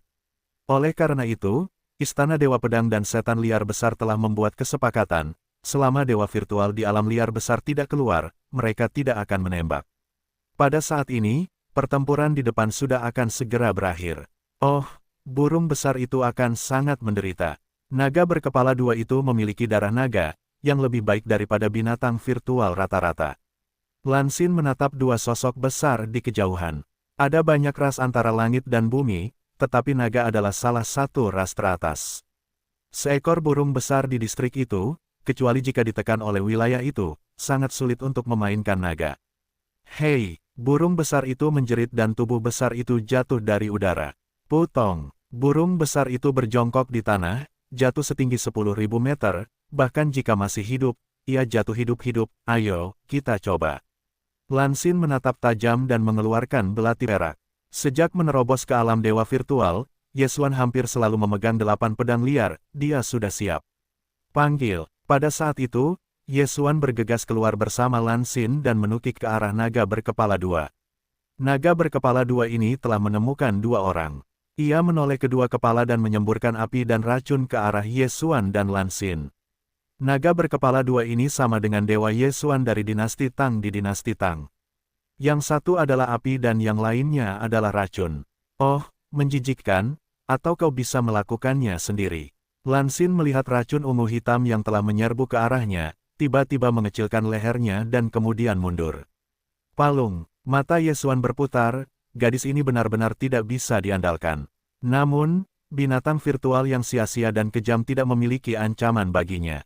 Oleh karena itu, Istana Dewa Pedang dan Setan Liar Besar telah membuat kesepakatan, selama dewa virtual di alam liar besar tidak keluar, mereka tidak akan menembak. Pada saat ini, pertempuran di depan sudah akan segera berakhir. Oh, burung besar itu akan sangat menderita. Naga berkepala dua itu memiliki darah naga, yang lebih baik daripada binatang virtual rata-rata. Lan Xin menatap dua sosok besar di kejauhan. Ada banyak ras antara langit dan bumi, tetapi naga adalah salah satu ras teratas. Seekor burung besar di distrik itu, kecuali jika ditekan oleh wilayah itu, sangat sulit untuk memainkan naga. Hei, burung besar itu menjerit dan tubuh besar itu jatuh dari udara. Putong, burung besar itu berjongkok di tanah, jatuh setinggi 10.000 meter, bahkan jika masih hidup, ia jatuh hidup-hidup. Ayo, kita coba. Lan Xin menatap tajam dan mengeluarkan belati perak. Sejak menerobos ke alam dewa virtual, Ye Xuan hampir selalu memegang 8 pedang liar, dia sudah siap. Panggil. Pada saat itu, Ye Xuan bergegas keluar bersama Lan Xin dan menukik ke arah naga berkepala dua. Naga berkepala dua ini telah menemukan 2 orang. Ia menoleh kedua kepala dan menyemburkan api dan racun ke arah Ye Xuan dan Lan Xin. Naga berkepala dua ini sama dengan Dewa Ye Xuan dari dinasti Tang di dinasti Tang. Yang satu adalah api dan yang lainnya adalah racun. Oh, menjijikkan, atau kau bisa melakukannya sendiri. Lan Xin melihat racun ungu hitam yang telah menyerbu ke arahnya, tiba-tiba mengecilkan lehernya dan kemudian mundur. Palung, mata Ye Xuan berputar, gadis ini benar-benar tidak bisa diandalkan. Namun, binatang virtual yang sia-sia dan kejam tidak memiliki ancaman baginya.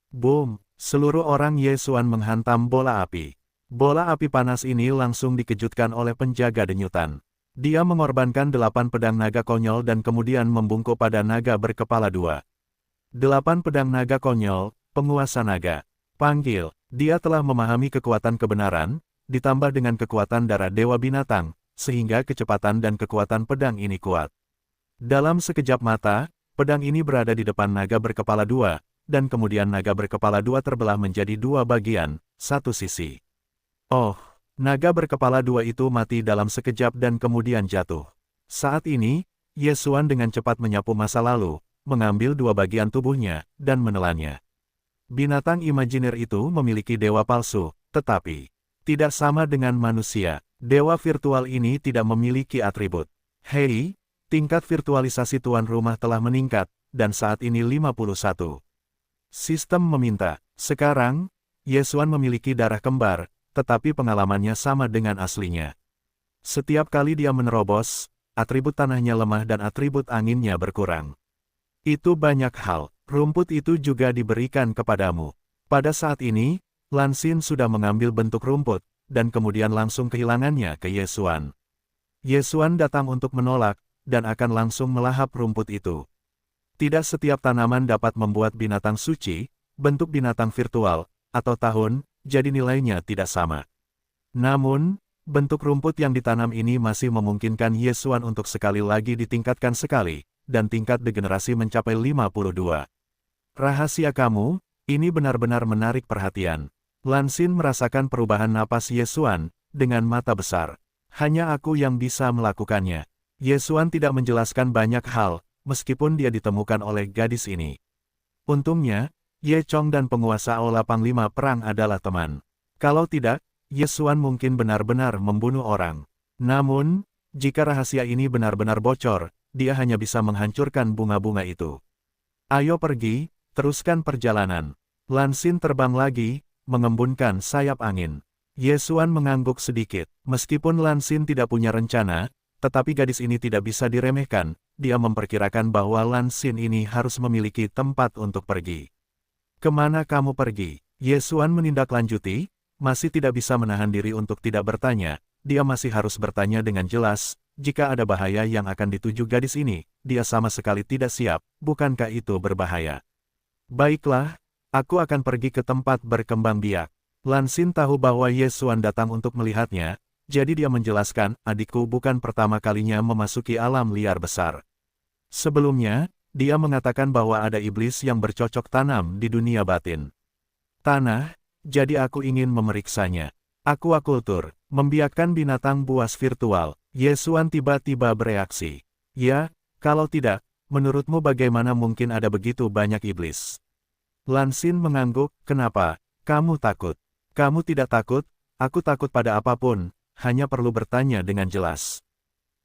Boom! Seluruh orang Ye Xuan menghantam bola api. Bola api panas ini langsung dikejutkan oleh penjaga denyutan. Dia mengorbankan 8 pedang naga konyol dan kemudian membungkuk pada naga berkepala dua. 8 pedang naga konyol, penguasa naga. Panggil. Dia telah memahami kekuatan kebenaran, ditambah dengan kekuatan darah dewa binatang, sehingga kecepatan dan kekuatan pedang ini kuat. Dalam sekejap mata, pedang ini berada di depan naga berkepala dua, dan kemudian naga berkepala dua terbelah menjadi 2 bagian, satu sisi. Oh, naga berkepala dua itu mati dalam sekejap dan kemudian jatuh. Saat ini, Ye Xuan dengan cepat menyapu masa lalu, mengambil 2 bagian tubuhnya, dan menelannya. Binatang imajiner itu memiliki dewa palsu, tetapi tidak sama dengan manusia. Dewa virtual ini tidak memiliki atribut. Hei, tingkat virtualisasi tuan rumah telah meningkat, dan saat ini 51. Sistem meminta. Sekarang, Ye Xuan memiliki darah kembar, tetapi pengalamannya sama dengan aslinya. Setiap kali dia menerobos, atribut tanahnya lemah dan atribut anginnya berkurang. Itu banyak hal, rumput itu juga diberikan kepadamu. Pada saat ini, Lan Xin sudah mengambil bentuk rumput, dan kemudian langsung kehilangannya ke Ye Xuan. Ye Xuan datang untuk menolak, dan akan langsung melahap rumput itu. Tidak setiap tanaman dapat membuat binatang suci, bentuk binatang virtual, atau tahun, jadi nilainya tidak sama. Namun, bentuk rumput yang ditanam ini masih memungkinkan Ye Xuan untuk sekali lagi ditingkatkan sekali, dan tingkat degenerasi mencapai 52. Rahasia kamu, ini benar-benar menarik perhatian. Lan Xin merasakan perubahan napas Ye Xuan, dengan mata besar. Hanya aku yang bisa melakukannya. Ye Xuan tidak menjelaskan banyak hal, meskipun dia ditemukan oleh gadis ini. Untungnya, Ye Chong dan penguasa Aula Panglima Perang adalah teman. Kalau tidak, Ye Xuan mungkin benar-benar membunuh orang. Namun, jika rahasia ini benar-benar bocor, dia hanya bisa menghancurkan bunga-bunga itu. Ayo pergi, teruskan perjalanan. Lan Xin terbang lagi, mengembunkan sayap angin. Ye Xuan mengangguk sedikit. Meskipun Lan Xin tidak punya rencana, tetapi gadis ini tidak bisa diremehkan. Dia memperkirakan bahwa Lan Xin ini harus memiliki tempat untuk pergi. Kemana kamu pergi? Ye Xuan menindaklanjuti, masih tidak bisa menahan diri untuk tidak bertanya. Dia masih harus bertanya dengan jelas, jika ada bahaya yang akan dituju gadis ini, dia sama sekali tidak siap, bukankah itu berbahaya? Baiklah, aku akan pergi ke tempat berkembang biak. Lan Xin tahu bahwa Ye Xuan datang untuk melihatnya, jadi dia menjelaskan, adikku bukan pertama kalinya memasuki alam liar besar. Sebelumnya, dia mengatakan bahwa ada iblis yang bercocok tanam di dunia batin. Tanah, jadi aku ingin memeriksanya. Aquakultur, membiakkan binatang buas virtual. Ye Xuan tiba-tiba bereaksi. Ya, kalau tidak, menurutmu bagaimana mungkin ada begitu banyak iblis? Lan Xin mengangguk, kenapa? Kamu takut? Kamu tidak takut? Aku takut pada apapun, hanya perlu bertanya dengan jelas.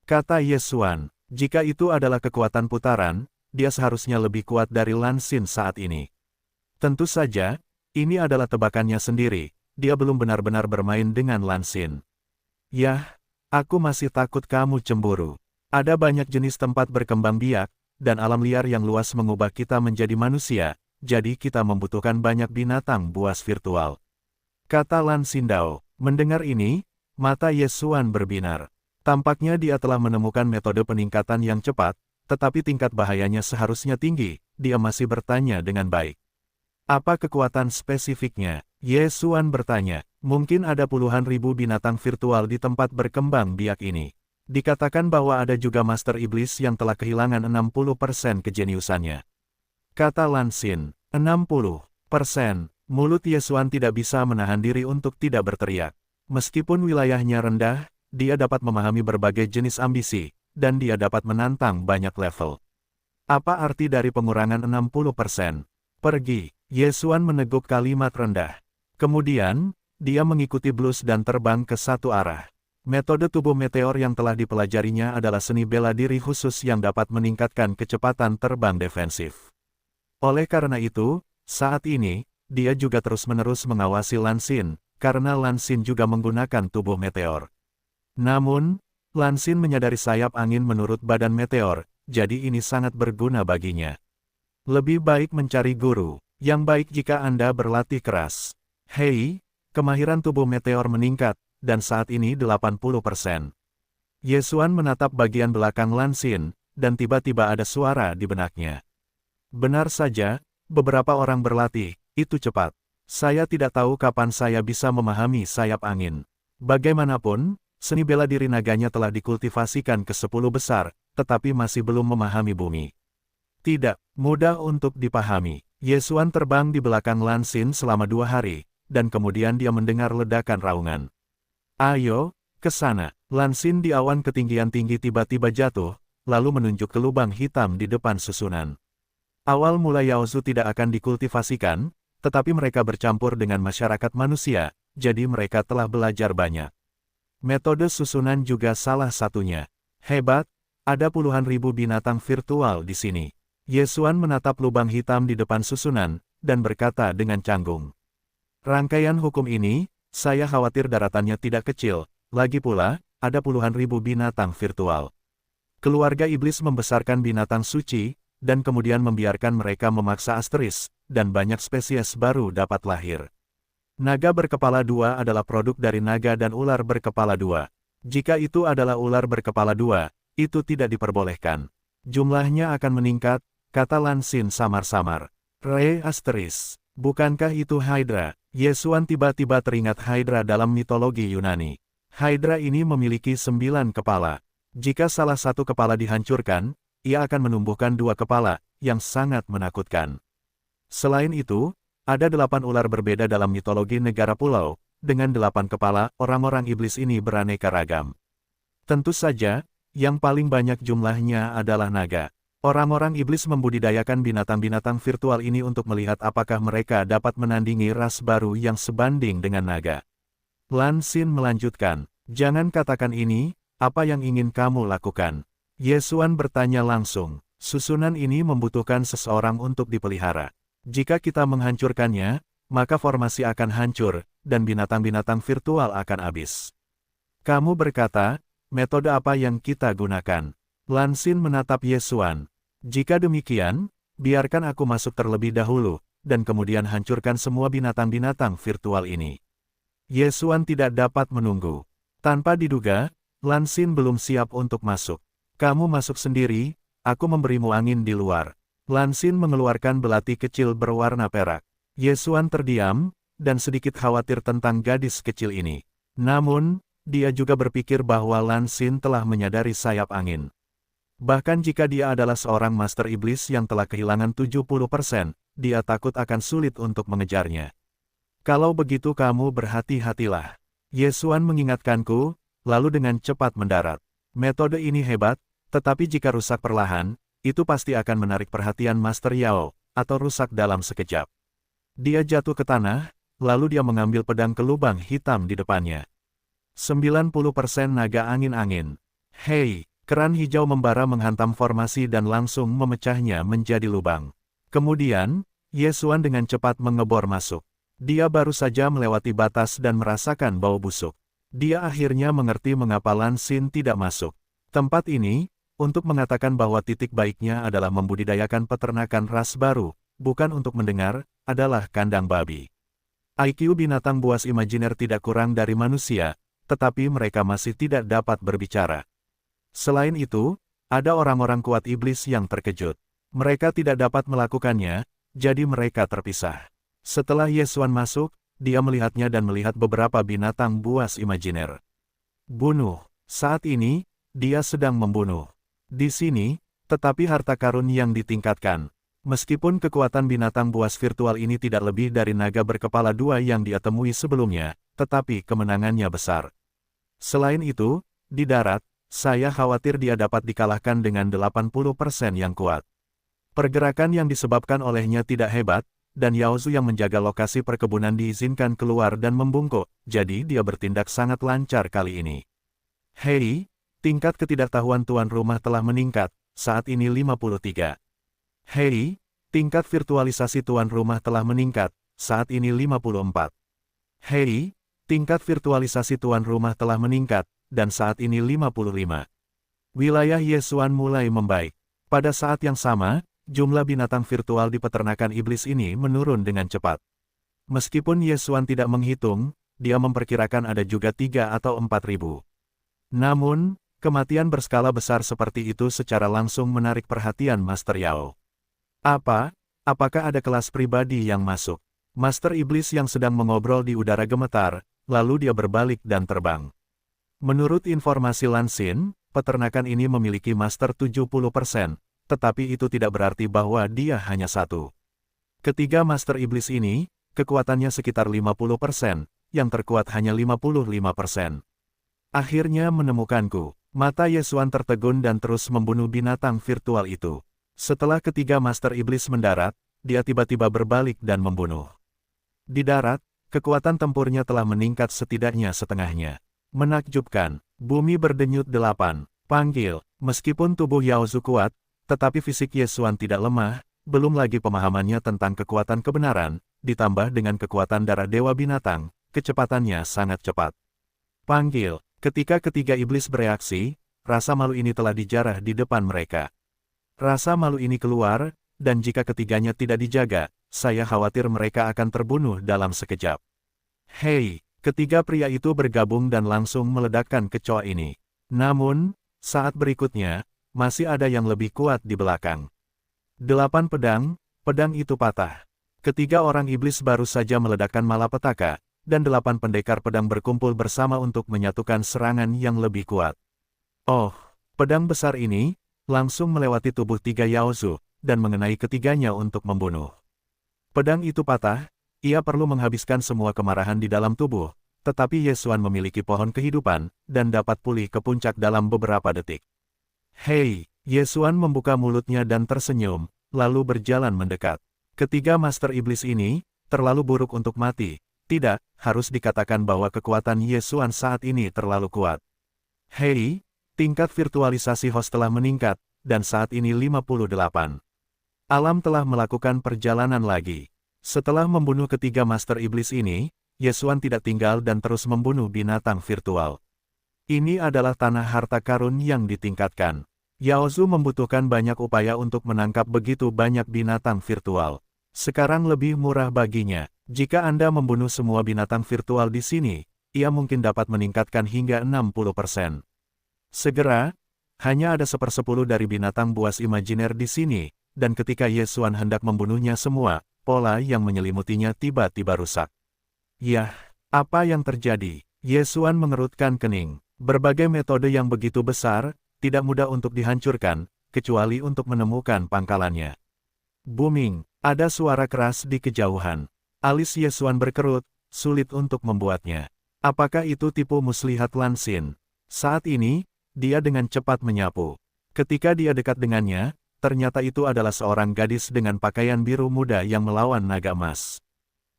Kata Ye Xuan. Jika itu adalah kekuatan putaran, dia seharusnya lebih kuat dari Lan Xin saat ini. Tentu saja, ini adalah tebakannya sendiri, dia belum benar-benar bermain dengan Lan Xin. Yah, aku masih takut kamu cemburu. Ada banyak jenis tempat berkembang biak, dan alam liar yang luas mengubah kita menjadi manusia, jadi kita membutuhkan banyak binatang buas virtual. Kata Lan Xindao. Mendengar ini, mata Ye Xuan berbinar. Tampaknya dia telah menemukan metode peningkatan yang cepat, tetapi tingkat bahayanya seharusnya tinggi, dia masih bertanya dengan baik. Apa kekuatan spesifiknya? Ye Xuan bertanya. Mungkin ada puluhan ribu binatang virtual di tempat berkembang biak ini. Dikatakan bahwa ada juga Master Iblis yang telah kehilangan 60% kejeniusannya. Kata Lan Xin, 60%. Mulut Yesuan tidak bisa menahan diri untuk tidak berteriak. Meskipun wilayahnya rendah, dia dapat memahami berbagai jenis ambisi, dan dia dapat menantang banyak level. Apa arti dari pengurangan 60%? Pergi, Yesuan meneguk kalimat rendah. Kemudian, dia mengikuti Blues dan terbang ke satu arah. Metode tubuh meteor yang telah dipelajarinya adalah seni bela diri khusus yang dapat meningkatkan kecepatan terbang defensif. Oleh karena itu, saat ini, dia juga terus-menerus mengawasi Lan Xin, karena Lan Xin juga menggunakan tubuh meteor. Namun, Lan Xin menyadari sayap angin menurut badan meteor, jadi ini sangat berguna baginya. Lebih baik mencari guru, yang baik jika Anda berlatih keras. Hei, kemahiran tubuh meteor meningkat, dan saat ini 80%. Yesuan menatap bagian belakang Lan Xin, dan tiba-tiba ada suara di benaknya. Benar saja, beberapa orang berlatih, itu cepat. Saya tidak tahu kapan saya bisa memahami sayap angin. Bagaimanapun, seni bela diri naganya telah dikultivasikan ke 10 besar, tetapi masih belum memahami bumi. Tidak mudah untuk dipahami. Yesuan terbang di belakang Lan Xin selama 2 hari, dan kemudian dia mendengar ledakan raungan. Ayo, ke sana. Lan Xin di awan ketinggian tinggi tiba-tiba jatuh, lalu menunjuk ke lubang hitam di depan susunan. Awal mula Yaozu tidak akan dikultivasikan, tetapi mereka bercampur dengan masyarakat manusia, jadi mereka telah belajar banyak. Metode susunan juga salah satunya. Hebat, ada puluhan ribu binatang virtual di sini. Yesuan menatap lubang hitam di depan susunan, dan berkata dengan canggung. Rangkaian hukum ini, saya khawatir daratannya tidak kecil, lagi pula, ada puluhan ribu binatang virtual. Keluarga iblis membesarkan binatang suci, dan kemudian membiarkan mereka memaksa asteris, dan banyak spesies baru dapat lahir. Naga berkepala 2 adalah produk dari naga dan ular berkepala 2. Jika itu adalah ular berkepala 2, itu tidak diperbolehkan. Jumlahnya akan meningkat, kata Lan Xin samar-samar. Re asteris, bukankah itu Hydra? Yesuan tiba-tiba teringat Hydra dalam mitologi Yunani. Hydra ini memiliki 9 kepala. Jika salah satu kepala dihancurkan, ia akan menumbuhkan 2 kepala, yang sangat menakutkan. Selain itu, ada 8 ular berbeda dalam mitologi negara pulau, dengan 8 kepala, orang-orang iblis ini beraneka ragam. Tentu saja, yang paling banyak jumlahnya adalah naga. Orang-orang iblis membudidayakan binatang-binatang virtual ini untuk melihat apakah mereka dapat menandingi ras baru yang sebanding dengan naga. Lan Xin melanjutkan, jangan katakan ini, apa yang ingin kamu lakukan? Yesuan bertanya langsung, susunan ini membutuhkan seseorang untuk dipelihara. Jika kita menghancurkannya, maka formasi akan hancur, dan binatang-binatang virtual akan habis. Kamu berkata, metode apa yang kita gunakan? Lan Xin menatap Yesuan. Jika demikian, biarkan aku masuk terlebih dahulu, dan kemudian hancurkan semua binatang-binatang virtual ini. Yesuan tidak dapat menunggu. Tanpa diduga, Lan Xin belum siap untuk masuk. Kamu masuk sendiri, aku memberimu angin di luar. Lan Xin mengeluarkan belati kecil berwarna perak. Yesuan terdiam, dan sedikit khawatir tentang gadis kecil ini. Namun, dia juga berpikir bahwa Lan Xin telah menyadari sayap angin. Bahkan jika dia adalah seorang master iblis yang telah kehilangan 70%, dia takut akan sulit untuk mengejarnya. Kalau begitu kamu berhati-hatilah. Yesuan mengingatkanku, lalu dengan cepat mendarat. Metode ini hebat, tetapi jika rusak perlahan, itu pasti akan menarik perhatian Master Yao, atau rusak dalam sekejap. Dia jatuh ke tanah, lalu dia mengambil pedang ke lubang hitam di depannya. 90% naga angin-angin. Hei! Keran hijau membara menghantam formasi dan langsung memecahnya menjadi lubang. Kemudian, Yesuan dengan cepat mengebor masuk. Dia baru saja melewati batas dan merasakan bau busuk. Dia akhirnya mengerti mengapa Lan Xin tidak masuk. Tempat ini, untuk mengatakan bahwa titik baiknya adalah membudidayakan peternakan ras baru, bukan untuk mendengar, adalah kandang babi. IQ binatang buas imajiner tidak kurang dari manusia, tetapi mereka masih tidak dapat berbicara. Selain itu, ada orang-orang kuat iblis yang terkejut. Mereka tidak dapat melakukannya, jadi mereka terpisah. Setelah Yesuan masuk, dia melihatnya dan melihat beberapa binatang buas imajiner. Bunuh. Saat ini, dia sedang membunuh. Di sini, tetapi harta karun yang ditingkatkan. Meskipun kekuatan binatang buas virtual ini tidak lebih dari naga berkepala dua yang dia temui sebelumnya, tetapi kemenangannya besar. Selain itu, di darat, saya khawatir dia dapat dikalahkan dengan 80% yang kuat. Pergerakan yang disebabkan olehnya tidak hebat, dan Yao Zu yang menjaga lokasi perkebunan diizinkan keluar dan membungkuk, jadi dia bertindak sangat lancar kali ini. Hei, tingkat ketidaktahuan tuan rumah telah meningkat, saat ini 53. Hei, tingkat virtualisasi tuan rumah telah meningkat, saat ini 54. Hei, tingkat virtualisasi tuan rumah telah meningkat, dan saat ini 55. Wilayah Yesuan mulai membaik. Pada saat yang sama, jumlah binatang virtual di peternakan iblis ini menurun dengan cepat. Meskipun Yesuan tidak menghitung, dia memperkirakan ada juga 3 atau 4.000. Namun, kematian berskala besar seperti itu secara langsung menarik perhatian Master Yao. Apakah ada kelas pribadi yang masuk? Master Iblis yang sedang mengobrol di udara gemetar, lalu dia berbalik dan terbang. Menurut informasi Lansin, peternakan ini memiliki Master 70%, tetapi itu tidak berarti bahwa dia hanya satu. Ketiga Master Iblis ini, kekuatannya sekitar 50%, yang terkuat hanya 55%. Akhirnya menemukanku. Mata Yesuan tertegun dan terus membunuh binatang virtual itu. Setelah ketiga Master Iblis mendarat, dia tiba-tiba berbalik dan membunuh. Di darat, kekuatan tempurnya telah meningkat setidaknya setengahnya. Menakjubkan, bumi berdenyut 8. Panggil, meskipun tubuh Yao Zu kuat, tetapi fisik Yesuan tidak lemah, belum lagi pemahamannya tentang kekuatan kebenaran, ditambah dengan kekuatan darah dewa binatang, kecepatannya sangat cepat. Panggil, ketika ketiga iblis bereaksi, rasa malu ini telah dijarah di depan mereka. Rasa malu ini keluar, dan jika ketiganya tidak dijaga, saya khawatir mereka akan terbunuh dalam sekejap. Hei, ketiga pria itu bergabung dan langsung meledakkan kecoa ini. Namun, saat berikutnya, masih ada yang lebih kuat di belakang. 8 pedang itu patah. Ketiga orang iblis baru saja meledakkan malapetaka, dan 8 pendekar pedang berkumpul bersama untuk menyatukan serangan yang lebih kuat. Oh, pedang besar ini langsung melewati tubuh 3 Yao Zu, dan mengenai ketiganya untuk membunuh. Pedang itu patah, ia perlu menghabiskan semua kemarahan di dalam tubuh, tetapi Yesuan memiliki pohon kehidupan, dan dapat pulih ke puncak dalam beberapa detik. Hei, Yesuan membuka mulutnya dan tersenyum, lalu berjalan mendekat. Ketiga Master Iblis ini, terlalu buruk untuk mati. Tidak, harus dikatakan bahwa kekuatan Yesuan saat ini terlalu kuat. Hei, tingkat virtualisasi host telah meningkat, dan saat ini 58. Alam telah melakukan perjalanan lagi. Setelah membunuh ketiga Master Iblis ini, Yesuan tidak tinggal dan terus membunuh binatang virtual. Ini adalah tanah harta karun yang ditingkatkan. Yao Zu membutuhkan banyak upaya untuk menangkap begitu banyak binatang virtual. Sekarang lebih murah baginya, jika Anda membunuh semua binatang virtual di sini, ia mungkin dapat meningkatkan hingga 60%. Segera, hanya ada 1/10 dari binatang buas imajiner di sini, dan ketika Yesuan hendak membunuhnya semua, pola yang menyelimutinya tiba-tiba rusak. Yah, apa yang terjadi? Yesuan mengerutkan kening. Berbagai metode yang begitu besar, tidak mudah untuk dihancurkan, kecuali untuk menemukan pangkalannya. Booming, ada suara keras di kejauhan. Alis Yesuan berkerut, sulit untuk membuatnya. Apakah itu tipu muslihat Lansin? Saat ini, dia dengan cepat menyapu. Ketika dia dekat dengannya, ternyata itu adalah seorang gadis dengan pakaian biru muda yang melawan naga emas.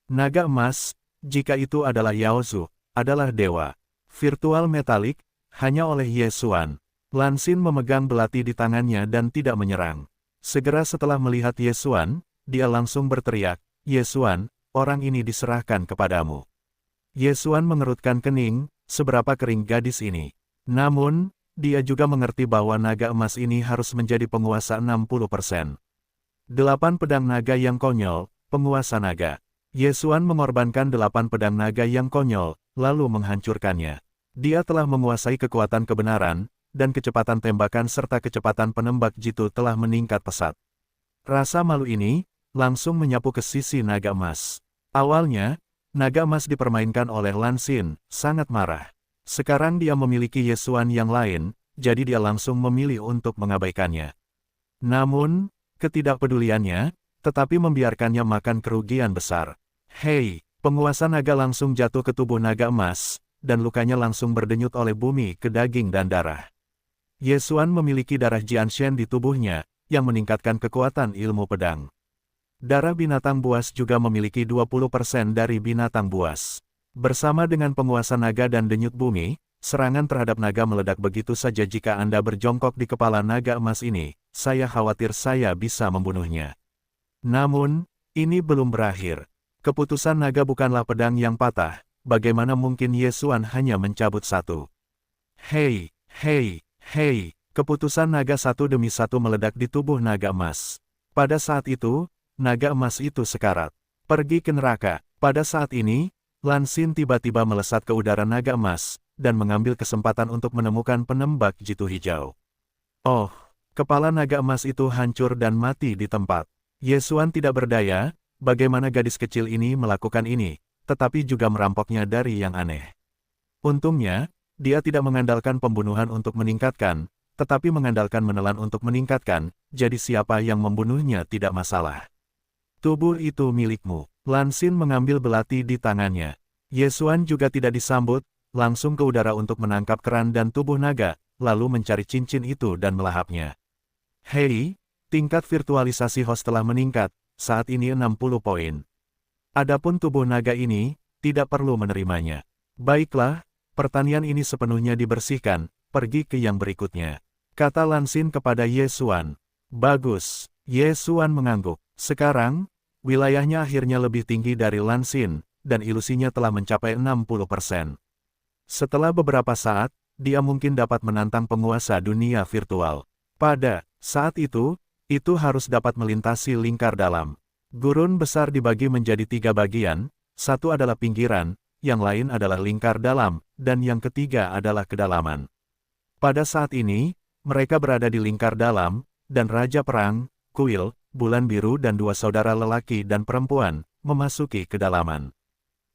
Naga emas, jika itu adalah Yao Zu, adalah dewa. Virtual metalik, hanya oleh Yesuan. Lansin memegang belati di tangannya dan tidak menyerang. Segera setelah melihat Yesuan, dia langsung berteriak, "Yesuan, orang ini diserahkan kepadamu." Yesuan mengerutkan kening, seberapa kering gadis ini. Namun, dia juga mengerti bahwa naga emas ini harus menjadi penguasa 60%. 8 pedang naga yang konyol, penguasa naga. Yesuan mengorbankan 8 pedang naga yang konyol, lalu menghancurkannya. Dia telah menguasai kekuatan kebenaran, dan kecepatan tembakan serta kecepatan penembak jitu telah meningkat pesat. Rasa malu ini, langsung menyapu ke sisi naga emas. Awalnya, Naga emas dipermainkan oleh Lan Xin, sangat marah. Sekarang dia memiliki Yesuan yang lain, jadi dia langsung memilih untuk mengabaikannya. Namun, ketidakpeduliannya, tetapi membiarkannya makan kerugian besar. Hei, penguasa naga langsung jatuh ke tubuh naga emas, dan lukanya langsung berdenyut oleh bumi ke daging dan darah. Yesuan memiliki darah Jianshen di tubuhnya, yang meningkatkan kekuatan ilmu pedang. Darah binatang buas juga memiliki 20% dari binatang buas. Bersama dengan penguasa naga dan denyut bumi, serangan terhadap naga meledak begitu saja. Jika Anda berjongkok di kepala naga emas ini, saya khawatir saya bisa membunuhnya. Namun, ini belum berakhir. Keputusan naga bukanlah pedang yang patah, bagaimana mungkin Yesuan hanya mencabut satu? Hei, hei, hei, keputusan naga satu demi satu meledak di tubuh naga emas. Pada saat itu, naga emas itu sekarat. Pergi ke neraka. Pada saat ini, Lan Xin tiba-tiba melesat ke udara naga emas, dan mengambil kesempatan untuk menemukan penembak jitu hijau. Oh, kepala naga emas itu hancur dan mati di tempat. Yesuan tidak berdaya, bagaimana gadis kecil ini melakukan ini, tetapi juga merampoknya dari yang aneh. Untungnya, dia tidak mengandalkan pembunuhan untuk meningkatkan, tetapi mengandalkan menelan untuk meningkatkan, jadi siapa yang membunuhnya tidak masalah. Tubuh itu milikmu. Lan Xin mengambil belati di tangannya. Yesuan juga tidak disambut, langsung ke udara untuk menangkap keran dan tubuh naga, lalu mencari cincin itu dan melahapnya. Hei, tingkat virtualisasi host telah meningkat, saat ini 60 poin. Adapun tubuh naga ini, tidak perlu menerimanya. Baiklah, pertanian ini sepenuhnya dibersihkan, pergi ke yang berikutnya. Kata Lan Xin kepada Yesuan. Bagus, Yesuan mengangguk. Sekarang, wilayahnya akhirnya lebih tinggi dari Lan Xin, dan ilusinya telah mencapai 60%. Setelah beberapa saat, dia mungkin dapat menantang penguasa dunia virtual. Pada saat itu harus dapat melintasi lingkar dalam. Gurun besar dibagi menjadi 3 bagian, satu adalah pinggiran, yang lain adalah lingkar dalam, dan yang ketiga adalah kedalaman. Pada saat ini, mereka berada di lingkar dalam, dan Raja Perang, Kuil, Bulan Biru dan 2 saudara lelaki dan perempuan, memasuki kedalaman.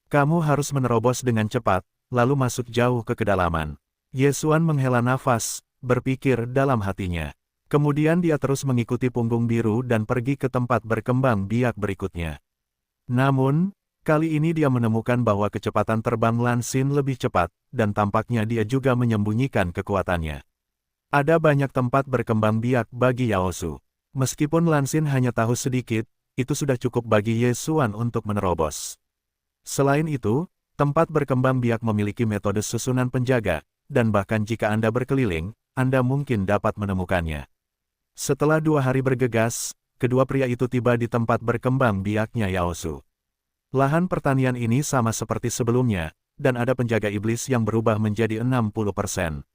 Kamu harus menerobos dengan cepat, lalu masuk jauh ke kedalaman. Yesuan menghela nafas, berpikir dalam hatinya. Kemudian dia terus mengikuti punggung biru dan pergi ke tempat berkembang biak berikutnya. Namun, kali ini dia menemukan bahwa kecepatan terbang Lan Xin lebih cepat, dan tampaknya dia juga menyembunyikan kekuatannya. Ada banyak tempat berkembang biak bagi Yaosu. Meskipun Lan Xin hanya tahu sedikit, itu sudah cukup bagi Yesuan untuk menerobos. Selain itu, tempat berkembang biak memiliki metode susunan penjaga, dan bahkan jika Anda berkeliling, Anda mungkin dapat menemukannya. Setelah 2 hari bergegas, kedua pria itu tiba di tempat berkembang biaknya Yaosu. Lahan pertanian ini sama seperti sebelumnya, dan ada penjaga iblis yang berubah menjadi 60%.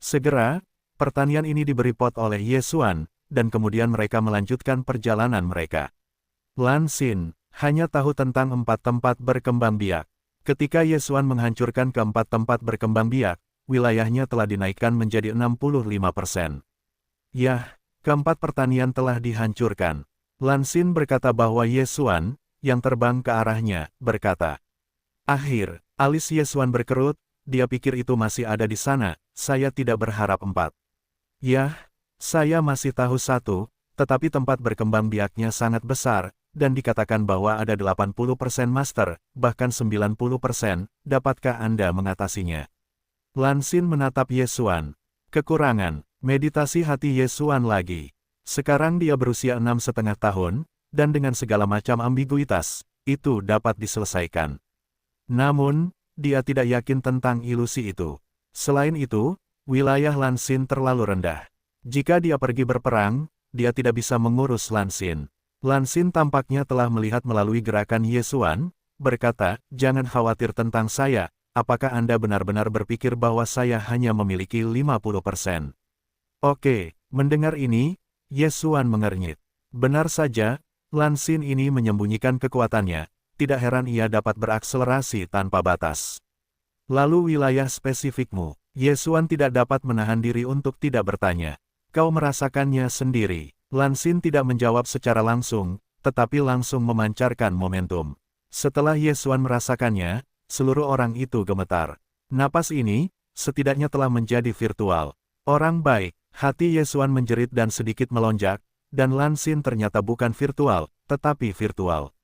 Segera, pertanian ini diberi pot oleh Yesuan, dan kemudian mereka melanjutkan perjalanan mereka. Lan Xin hanya tahu tentang 4 tempat berkembang biak. Ketika Yesuan menghancurkan ke-4 tempat berkembang biak, wilayahnya telah dinaikkan menjadi 65%. Yah, ke-4 pertanian telah dihancurkan. Lan Xin berkata bahwa Yesuan, yang terbang ke arahnya, berkata. Alis Yesuan berkerut, dia pikir itu masih ada di sana, saya tidak berharap 4. Yah, saya masih tahu 1, tetapi tempat berkembang biaknya sangat besar, dan dikatakan bahwa ada 80% master, bahkan 90%, dapatkah Anda mengatasinya? Lan Xin menatap Yesuan. Kekurangan, meditasi hati Yesuan lagi. Sekarang dia berusia 6,5 tahun, dan dengan segala macam ambiguitas, itu dapat diselesaikan. Namun, dia tidak yakin tentang ilusi itu. Selain itu, wilayah Lan Xin terlalu rendah. Jika dia pergi berperang, dia tidak bisa mengurus Lan Xin. Lan Xin tampaknya telah melihat melalui gerakan Yesuan, berkata, jangan khawatir tentang saya, apakah Anda benar-benar berpikir bahwa saya hanya memiliki 50%? Oke, mendengar ini, Yesuan mengernyit. Benar saja, Lan Xin ini menyembunyikan kekuatannya, tidak heran ia dapat berakselerasi tanpa batas. Lalu wilayah spesifikmu, Yesuan tidak dapat menahan diri untuk tidak bertanya. Kau merasakannya sendiri. Lan Xin tidak menjawab secara langsung, tetapi langsung memancarkan momentum. Setelah Yesuan merasakannya, seluruh orang itu gemetar. Napas ini, setidaknya telah menjadi virtual. Orang baik, hati Yesuan menjerit dan sedikit melonjak, dan Lan Xin ternyata bukan virtual, tetapi virtual.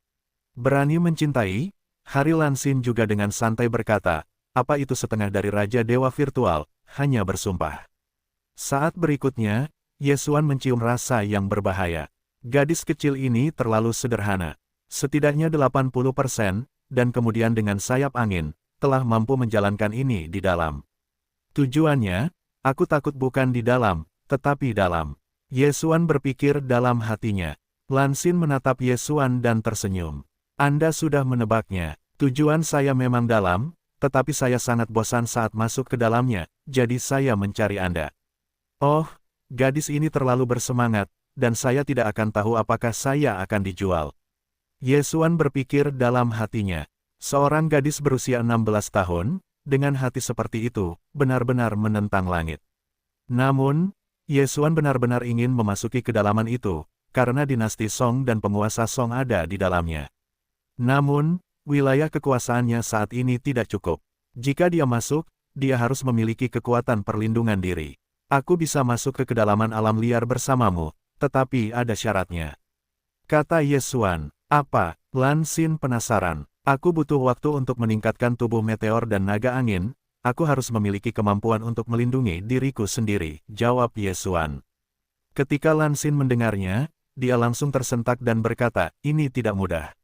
Berani mencintai? Hari Lan Xin juga dengan santai berkata, apa itu setengah dari Raja Dewa Virtual, hanya bersumpah. Saat berikutnya, Yesuan mencium rasa yang berbahaya. Gadis kecil ini terlalu sederhana. Setidaknya 80%, dan kemudian dengan sayap angin, telah mampu menjalankan ini di dalam. Tujuannya, aku takut bukan di dalam, tetapi dalam. Yesuan berpikir dalam hatinya. Lan Xin menatap Yesuan dan tersenyum. Anda sudah menebaknya. Tujuan saya memang dalam, tetapi saya sangat bosan saat masuk ke dalamnya, jadi saya mencari Anda. Oh, gadis ini terlalu bersemangat, dan saya tidak akan tahu apakah saya akan dijual. Yesuan berpikir dalam hatinya. Seorang gadis berusia 16 tahun, dengan hati seperti itu, benar-benar menentang langit. Namun, Yesuan benar-benar ingin memasuki kedalaman itu, karena dinasti Song dan penguasa Song ada di dalamnya. Namun, wilayah kekuasaannya saat ini tidak cukup. Jika dia masuk, dia harus memiliki kekuatan perlindungan diri. Aku bisa masuk ke kedalaman alam liar bersamamu, tetapi ada syaratnya. Kata Yesuan. Apa? Lan Xin penasaran. Aku butuh waktu untuk meningkatkan tubuh meteor dan naga angin, aku harus memiliki kemampuan untuk melindungi diriku sendiri, jawab Yesuan. Ketika Lan Xin mendengarnya, dia langsung tersentak dan berkata, ini tidak mudah.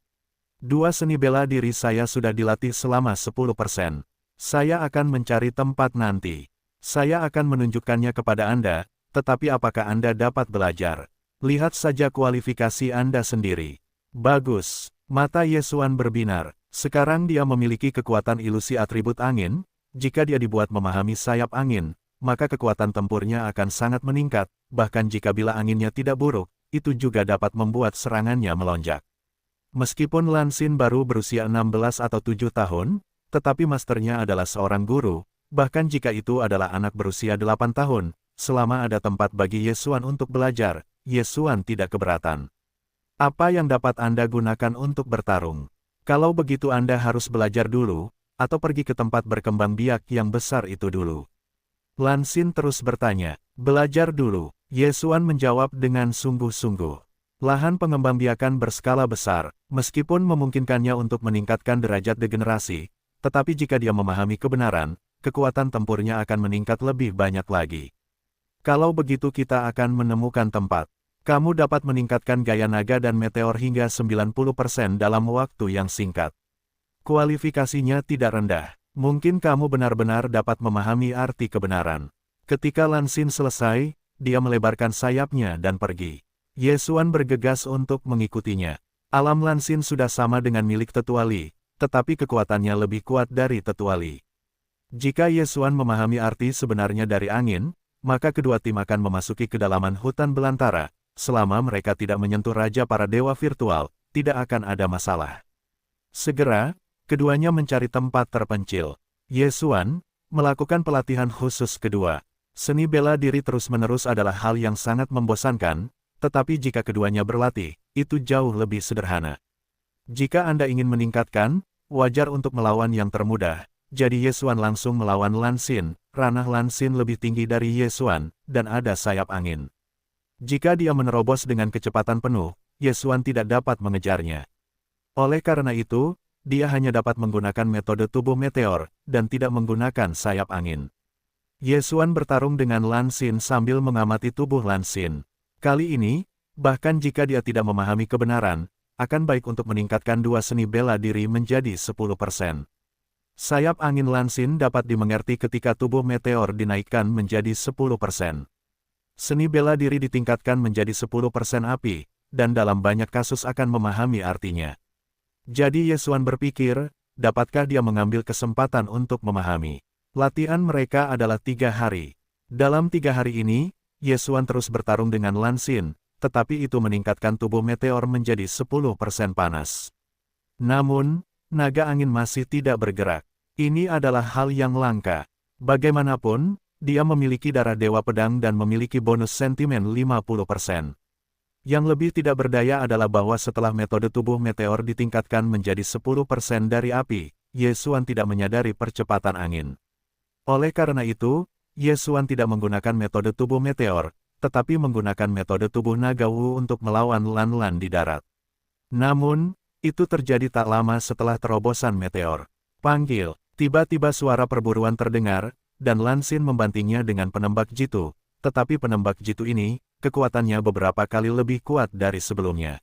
Dua seni bela diri saya sudah dilatih selama 10%. Saya akan mencari tempat nanti. Saya akan menunjukkannya kepada Anda, tetapi apakah Anda dapat belajar? Lihat saja kualifikasi Anda sendiri. Bagus, mata Yesuan berbinar. Sekarang dia memiliki kekuatan ilusi atribut angin. Jika dia dibuat memahami sayap angin, maka kekuatan tempurnya akan sangat meningkat, bahkan jika bila anginnya tidak buruk, itu juga dapat membuat serangannya melonjak. Meskipun Lan Xin baru berusia 16 atau 7 tahun, tetapi masternya adalah seorang guru, bahkan jika itu adalah anak berusia 8 tahun, selama ada tempat bagi Yesuan untuk belajar, Yesuan tidak keberatan. Apa yang dapat Anda gunakan untuk bertarung? Kalau begitu Anda harus belajar dulu, atau pergi ke tempat berkembang biak yang besar itu dulu. Lan Xin terus bertanya, belajar dulu. Yesuan menjawab dengan sungguh-sungguh. Lahan pengembangbiakan berskala besar, meskipun memungkinkannya untuk meningkatkan derajat degenerasi, tetapi jika dia memahami kebenaran, kekuatan tempurnya akan meningkat lebih banyak lagi. Kalau begitu kita akan menemukan tempat. Kamu dapat meningkatkan gaya naga dan meteor hingga 90% dalam waktu yang singkat. Kualifikasinya tidak rendah. Mungkin kamu benar-benar dapat memahami arti kebenaran. Ketika Lan Xin selesai, dia melebarkan sayapnya dan pergi. Yesuan bergegas untuk mengikutinya. Alam Lan Xin sudah sama dengan milik Tetua Li, tetapi kekuatannya lebih kuat dari Tetua Li. Jika Yesuan memahami arti sebenarnya dari angin, maka kedua tim akan memasuki kedalaman hutan belantara. Selama mereka tidak menyentuh Raja para Dewa Virtual, tidak akan ada masalah. Segera, keduanya mencari tempat terpencil. Yesuan melakukan pelatihan khusus kedua. Seni bela diri terus-menerus adalah hal yang sangat membosankan, tetapi jika keduanya berlatih, itu jauh lebih sederhana. Jika Anda ingin meningkatkan, wajar untuk melawan yang termudah. Jadi Yesuan langsung melawan Lan Xin. Ranah Lan Xin lebih tinggi dari Yesuan, dan ada sayap angin. Jika dia menerobos dengan kecepatan penuh, Yesuan tidak dapat mengejarnya. Oleh karena itu, dia hanya dapat menggunakan metode tubuh meteor, dan tidak menggunakan sayap angin. Yesuan bertarung dengan Lan Xin sambil mengamati tubuh Lan Xin. Kali ini, bahkan jika dia tidak memahami kebenaran, akan baik untuk meningkatkan dua seni bela diri menjadi 10%. Sayap angin Lan Xin dapat dimengerti ketika tubuh meteor dinaikkan menjadi 10%. Seni bela diri ditingkatkan menjadi 10% api, dan dalam banyak kasus akan memahami artinya. Jadi Yesuan berpikir, dapatkah dia mengambil kesempatan untuk memahami? Latihan mereka adalah 3 hari. Dalam 3 hari ini, Yesuan terus bertarung dengan Lan Xin, tetapi itu meningkatkan tubuh meteor menjadi 10% panas. Namun, naga angin masih tidak bergerak. Ini adalah hal yang langka. Bagaimanapun, dia memiliki darah Dewa Pedang dan memiliki bonus sentimen 50%. Yang lebih tidak berdaya adalah bahwa setelah metode tubuh meteor ditingkatkan menjadi 10% dari api, Ye Xuan tidak menyadari percepatan angin. Oleh karena itu, Ye Xuan tidak menggunakan metode tubuh meteor, tetapi menggunakan metode tubuh naga Wu untuk melawan Lan Lan di darat. Namun, itu terjadi tak lama setelah terobosan meteor. Panggil, tiba-tiba suara perburuan terdengar, dan Lan Xin membantingnya dengan penembak jitu, tetapi penembak jitu ini, kekuatannya beberapa kali lebih kuat dari sebelumnya.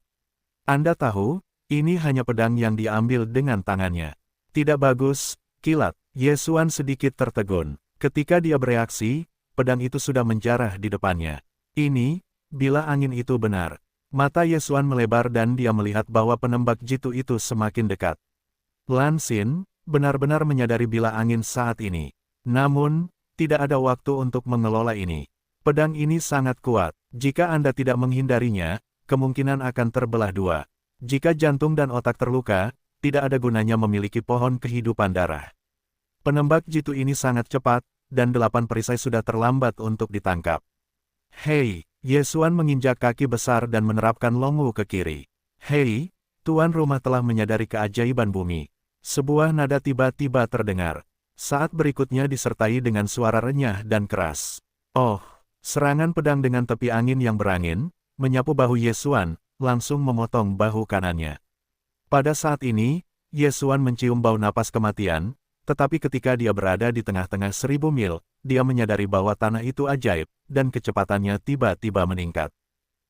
Anda tahu, ini hanya pedang yang diambil dengan tangannya. Tidak bagus, kilat. Ye Xuan sedikit tertegun. Ketika dia bereaksi, pedang itu sudah menjarah di depannya. Ini, bila angin itu benar. Mata Ye Xuan melebar dan dia melihat bahwa penembak jitu itu semakin dekat. Lan Xin benar-benar menyadari bila angin saat ini. Namun, tidak ada waktu untuk mengelola ini. Pedang ini sangat kuat. Jika Anda tidak menghindarinya, kemungkinan akan terbelah dua. Jika jantung dan otak terluka, tidak ada gunanya memiliki pohon kehidupan darah. Penembak jitu ini sangat cepat, dan 8 perisai sudah terlambat untuk ditangkap. Hei, Ye Xuan menginjak kaki besar dan menerapkan Long Wu ke kiri. Hei, tuan rumah telah menyadari keajaiban bumi. Sebuah nada tiba-tiba terdengar. Saat berikutnya disertai dengan suara renyah dan keras. Oh, serangan pedang dengan tepi angin yang berangin, menyapu bahu Ye Xuan, langsung memotong bahu kanannya. Pada saat ini, Ye Xuan mencium bau napas kematian, tetapi ketika dia berada di tengah-tengah 1000 mil, dia menyadari bahwa tanah itu ajaib, dan kecepatannya tiba-tiba meningkat.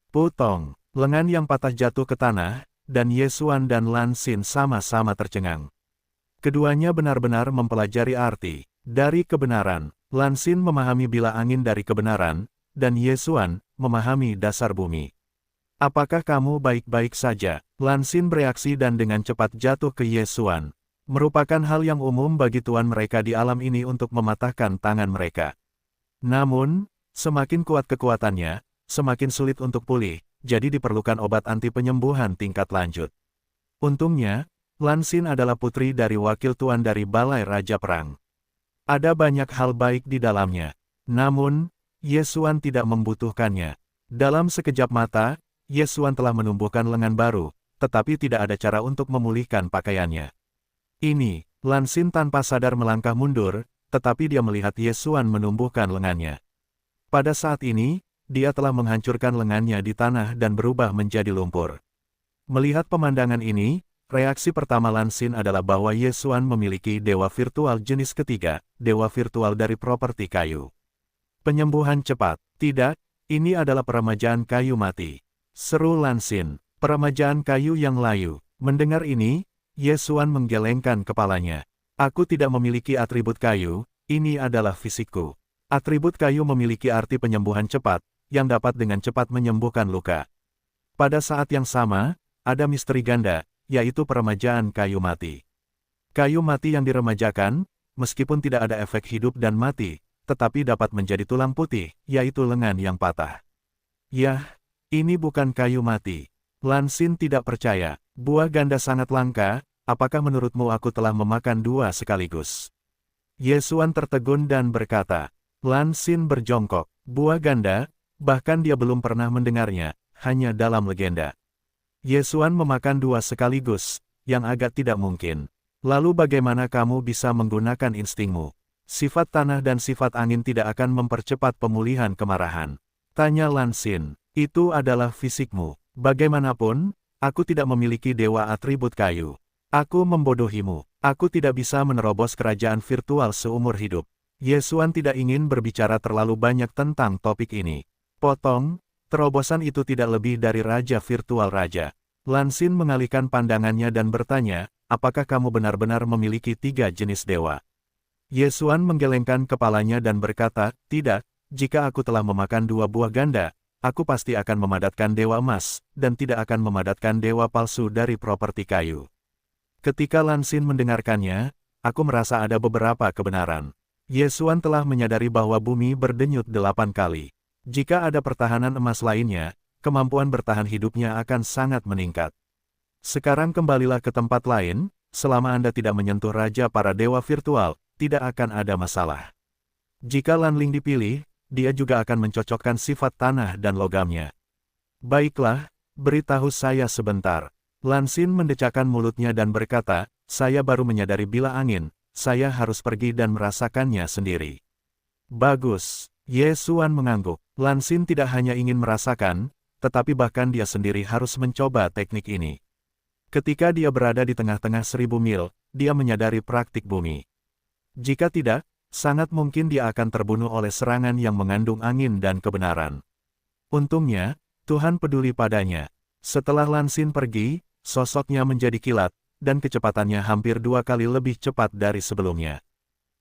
Putong, lengan yang patah jatuh ke tanah, dan Ye Xuan dan Lan Xin sama-sama tercengang. Keduanya benar-benar mempelajari arti dari kebenaran. Lan Xin memahami bila angin dari kebenaran, dan Ye Xuan memahami dasar bumi. Apakah kamu baik-baik saja? Lan Xin bereaksi dan dengan cepat jatuh ke Ye Xuan. Merupakan hal yang umum bagi tuan mereka di alam ini untuk mematahkan tangan mereka. Namun, semakin kuat kekuatannya, semakin sulit untuk pulih, jadi diperlukan obat anti penyembuhan tingkat lanjut. Untungnya, Lan Xin adalah putri dari wakil tuan dari Balai Raja Perang. Ada banyak hal baik di dalamnya. Namun, Ye Xuan tidak membutuhkannya. Dalam sekejap mata, Ye Xuan telah menumbuhkan lengan baru, tetapi tidak ada cara untuk memulihkan pakaiannya. Ini, Lan Xin tanpa sadar melangkah mundur, tetapi dia melihat Ye Xuan menumbuhkan lengannya. Pada saat ini, dia telah menghancurkan lengannya di tanah dan berubah menjadi lumpur. Melihat pemandangan ini, reaksi pertama Lan Xin adalah bahwa Ye Xuan memiliki dewa virtual jenis ketiga, dewa virtual dari properti kayu. Penyembuhan cepat. Tidak, ini adalah peremajaan kayu mati. Seru Lan Xin, peremajaan kayu yang layu. Mendengar ini, Ye Xuan menggelengkan kepalanya. Aku tidak memiliki atribut kayu, ini adalah fisikku. Atribut kayu memiliki arti penyembuhan cepat, yang dapat dengan cepat menyembuhkan luka. Pada saat yang sama, ada misteri ganda, yaitu peremajaan kayu mati. Kayu mati yang diremajakan, meskipun tidak ada efek hidup dan mati, tetapi dapat menjadi tulang putih, yaitu lengan yang patah. Yah, ini bukan kayu mati. Lan Xin tidak percaya, buah ganda sangat langka, apakah menurutmu aku telah memakan dua sekaligus? Ye Xuan tertegun dan berkata. Lan Xin berjongkok, buah ganda, bahkan dia belum pernah mendengarnya, hanya dalam legenda. Ye Xuan memakan dua sekaligus, yang agak tidak mungkin. Lalu bagaimana kamu bisa menggunakan instingmu? Sifat tanah dan sifat angin tidak akan mempercepat pemulihan kemarahan. Tanya Lan Xin, itu adalah fisikmu. Bagaimanapun, aku tidak memiliki dewa atribut kayu. Aku membodohimu. Aku tidak bisa menerobos kerajaan virtual seumur hidup. Ye Xuan tidak ingin berbicara terlalu banyak tentang topik ini. Potong. Terobosan itu tidak lebih dari raja virtual raja. Lan Xin mengalihkan pandangannya dan bertanya, apakah kamu benar-benar memiliki 3 jenis dewa? Ye Xuan menggelengkan kepalanya dan berkata, tidak, jika aku telah memakan 2 buah ganda, aku pasti akan memadatkan dewa emas, dan tidak akan memadatkan dewa palsu dari properti kayu. Ketika Lan Xin mendengarkannya, aku merasa ada beberapa kebenaran. Ye Xuan telah menyadari bahwa bumi berdenyut 8 kali. Jika ada pertahanan emas lainnya, kemampuan bertahan hidupnya akan sangat meningkat. Sekarang kembalilah ke tempat lain, selama Anda tidak menyentuh raja para dewa virtual, tidak akan ada masalah. Jika Lan Ling dipilih, dia juga akan mencocokkan sifat tanah dan logamnya. Baiklah, beritahu saya sebentar. Lan Xin mendecakkan mulutnya dan berkata, saya baru menyadari bila angin, saya harus pergi dan merasakannya sendiri. Bagus, Ye Xuan mengangguk. Lan Xin tidak hanya ingin merasakan, tetapi bahkan dia sendiri harus mencoba teknik ini. Ketika dia berada di tengah-tengah 1000 mil, dia menyadari praktik bumi. Jika tidak, sangat mungkin dia akan terbunuh oleh serangan yang mengandung angin dan kebenaran. Untungnya, Tuhan peduli padanya. Setelah Lan Xin pergi, sosoknya menjadi kilat, dan kecepatannya hampir 2 kali lebih cepat dari sebelumnya.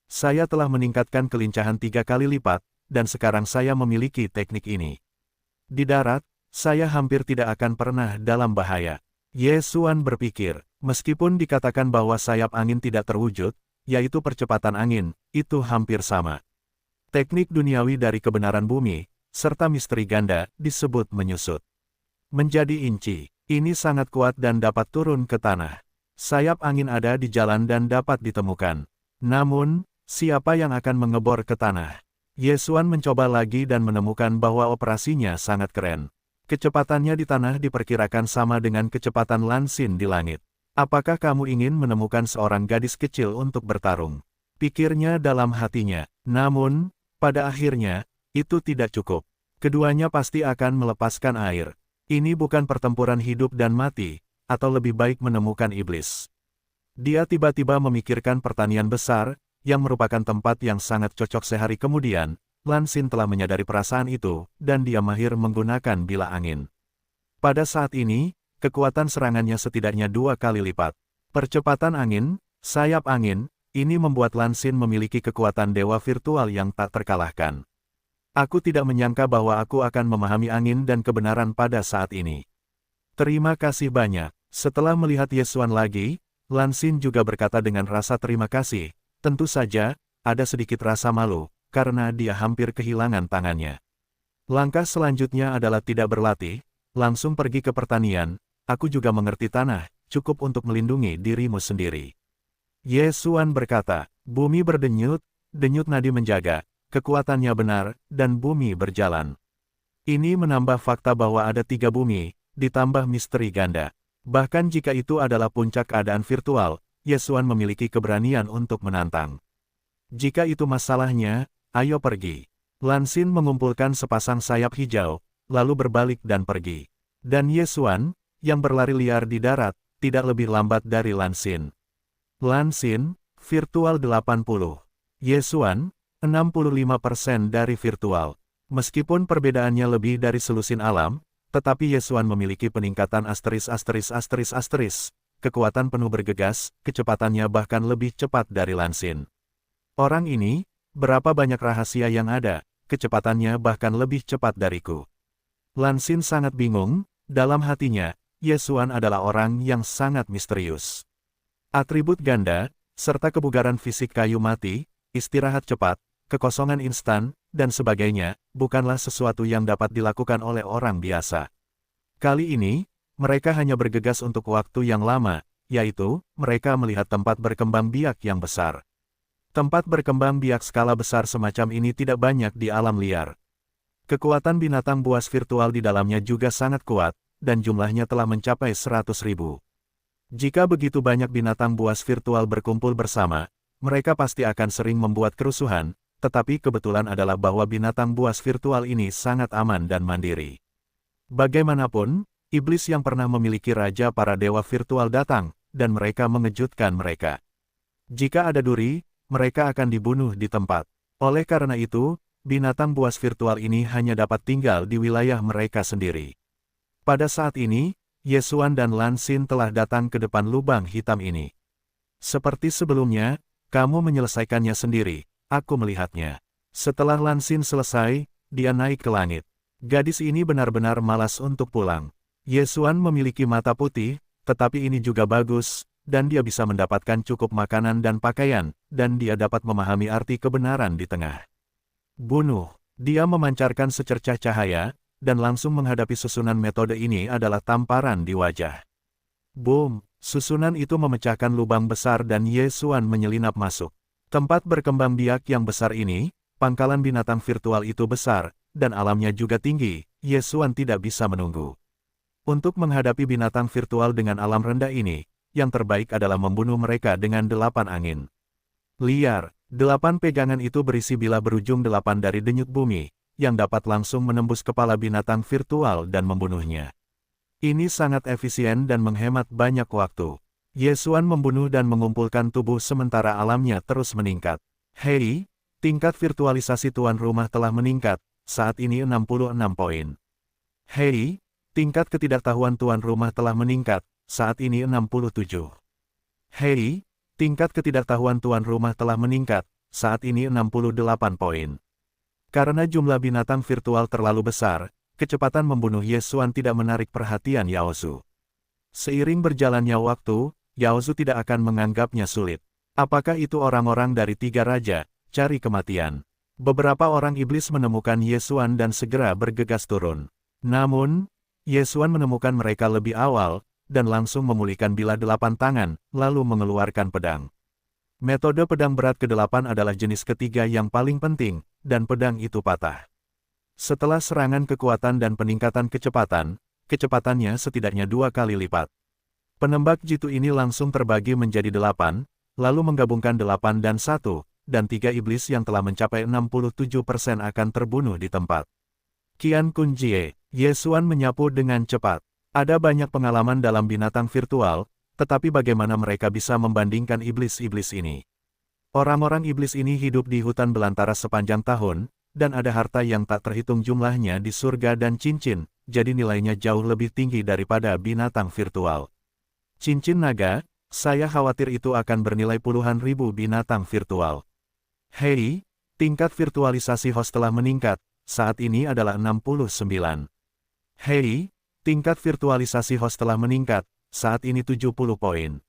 Saya telah meningkatkan kelincahan 3 kali lipat, dan sekarang saya memiliki teknik ini. Di darat, saya hampir tidak akan pernah dalam bahaya. Ye Xuan berpikir, meskipun dikatakan bahwa sayap angin tidak terwujud, yaitu percepatan angin, itu hampir sama. Teknik duniawi dari kebenaran bumi, serta misteri ganda, disebut menyusut. Menjadi inci, ini sangat kuat dan dapat turun ke tanah. Sayap angin ada di jalan dan dapat ditemukan. Namun, siapa yang akan mengebor ke tanah? Ye Xuan mencoba lagi dan menemukan bahwa operasinya sangat keren. Kecepatannya di tanah diperkirakan sama dengan kecepatan Lan Xin di langit. Apakah kamu ingin menemukan seorang gadis kecil untuk bertarung? Pikirnya dalam hatinya. Namun, pada akhirnya, itu tidak cukup. Keduanya pasti akan melepaskan air. Ini bukan pertempuran hidup dan mati, atau lebih baik menemukan iblis. Dia tiba-tiba memikirkan pertanian besar, yang merupakan tempat yang sangat cocok. Sehari kemudian, Lan Xin telah menyadari perasaan itu, dan dia mahir menggunakan bilah angin. Pada saat ini, kekuatan serangannya setidaknya 2 kali lipat. Percepatan angin, sayap angin, ini membuat Lan Xin memiliki kekuatan dewa virtual yang tak terkalahkan. Aku tidak menyangka bahwa aku akan memahami angin dan kebenaran pada saat ini. Terima kasih banyak. Setelah melihat Ye Xuan lagi, Lan Xin juga berkata dengan rasa terima kasih. Tentu saja, ada sedikit rasa malu, karena dia hampir kehilangan tangannya. Langkah selanjutnya adalah tidak berlatih, langsung pergi ke pertanian. Aku juga mengerti tanah, cukup untuk melindungi dirimu sendiri. Ye Xuan berkata, bumi berdenyut, denyut nadi menjaga. Kekuatannya benar, dan bumi berjalan. Ini menambah fakta bahwa ada 3 bumi, ditambah misteri ganda. Bahkan jika itu adalah puncak keadaan virtual, Ye Xuan memiliki keberanian untuk menantang. Jika itu masalahnya, ayo pergi. Lan Xin mengumpulkan sepasang sayap hijau, lalu berbalik dan pergi. Dan Ye Xuan, yang berlari liar di darat, tidak lebih lambat dari Lan Xin. Lan Xin, virtual 80. Ye Xuan, 65% dari virtual. Meskipun perbedaannya lebih dari selusin alam, tetapi Ye Xuan memiliki peningkatan ******. Kekuatan penuh bergegas, kecepatannya bahkan lebih cepat dari Lan Xin. Orang ini, berapa banyak rahasia yang ada, kecepatannya bahkan lebih cepat dariku. Lan Xin sangat bingung, dalam hatinya, Ye Xuan adalah orang yang sangat misterius. Atribut ganda, serta kebugaran fisik kayu mati, istirahat cepat, kekosongan instan, dan sebagainya, bukanlah sesuatu yang dapat dilakukan oleh orang biasa. Kali ini, mereka hanya bergegas untuk waktu yang lama, yaitu, mereka melihat tempat berkembang biak yang besar. Tempat berkembang biak skala besar semacam ini tidak banyak di alam liar. Kekuatan binatang buas virtual di dalamnya juga sangat kuat, dan jumlahnya telah mencapai 100.000. Jika begitu banyak binatang buas virtual berkumpul bersama, mereka pasti akan sering membuat kerusuhan, tetapi kebetulan adalah bahwa binatang buas virtual ini sangat aman dan mandiri. Bagaimanapun, iblis yang pernah memiliki raja para dewa virtual datang, dan mereka mengejutkan mereka. Jika ada duri, mereka akan dibunuh di tempat. Oleh karena itu, binatang buas virtual ini hanya dapat tinggal di wilayah mereka sendiri. Pada saat ini, Ye Xuan dan Lan Xin telah datang ke depan lubang hitam ini. Seperti sebelumnya, kamu menyelesaikannya sendiri, aku melihatnya. Setelah Lan Xin selesai, dia naik ke langit. Gadis ini benar-benar malas untuk pulang. Ye Xuan memiliki mata putih, tetapi ini juga bagus, dan dia bisa mendapatkan cukup makanan dan pakaian, dan dia dapat memahami arti kebenaran di tengah. Bunuh. Dia memancarkan secercah cahaya, dan langsung menghadapi susunan metode ini adalah tamparan di wajah. Boom! Susunan itu memecahkan lubang besar dan Ye Xuan menyelinap masuk. Tempat berkembang biak yang besar ini, pangkalan binatang virtual itu besar, dan alamnya juga tinggi. Yesuan tidak bisa menunggu. Untuk menghadapi binatang virtual dengan alam rendah ini, yang terbaik adalah membunuh mereka dengan 8 angin liar. 8 pegangan itu berisi bilah berujung 8 dari denyut bumi, yang dapat langsung menembus kepala binatang virtual dan membunuhnya. Ini sangat efisien dan menghemat banyak waktu. Yesuan membunuh dan mengumpulkan tubuh sementara alamnya terus meningkat. Hei, tingkat virtualisasi tuan rumah telah meningkat, saat ini 66 poin. Hei, tingkat ketidaktahuan tuan rumah telah meningkat, saat ini 67. Hei, tingkat ketidaktahuan tuan rumah telah meningkat, saat ini 68 poin. Karena jumlah binatang virtual terlalu besar, kecepatan membunuh Yesuan tidak menarik perhatian Yaozu. Seiring berjalannya waktu, Yaozu tidak akan menganggapnya sulit. Apakah itu orang-orang dari 3 raja, cari kematian? Beberapa orang iblis menemukan Yesuan dan segera bergegas turun. Namun, Yesuan menemukan mereka lebih awal, dan langsung memulihkan bilah 8 tangan, lalu mengeluarkan pedang. Metode pedang berat ke-8 adalah jenis ketiga yang paling penting, dan pedang itu patah. Setelah serangan kekuatan dan peningkatan kecepatan, kecepatannya setidaknya 2 kali lipat. Penembak jitu ini langsung terbagi menjadi 8, lalu menggabungkan 8 dan 1, dan 3 iblis yang telah mencapai 67% akan terbunuh di tempat. Qian Kun Jie, Yesuan menyapu dengan cepat. Ada banyak pengalaman dalam binatang virtual, tetapi bagaimana mereka bisa membandingkan iblis-iblis ini? Orang-orang iblis ini hidup di hutan belantara sepanjang tahun, dan ada harta yang tak terhitung jumlahnya di surga dan cincin, jadi nilainya jauh lebih tinggi daripada binatang virtual. Cincin naga, saya khawatir itu akan bernilai puluhan ribu binatang virtual. Hei, tingkat virtualisasi host telah meningkat, saat ini adalah 69. Hei, tingkat virtualisasi host telah meningkat, saat ini 70 poin.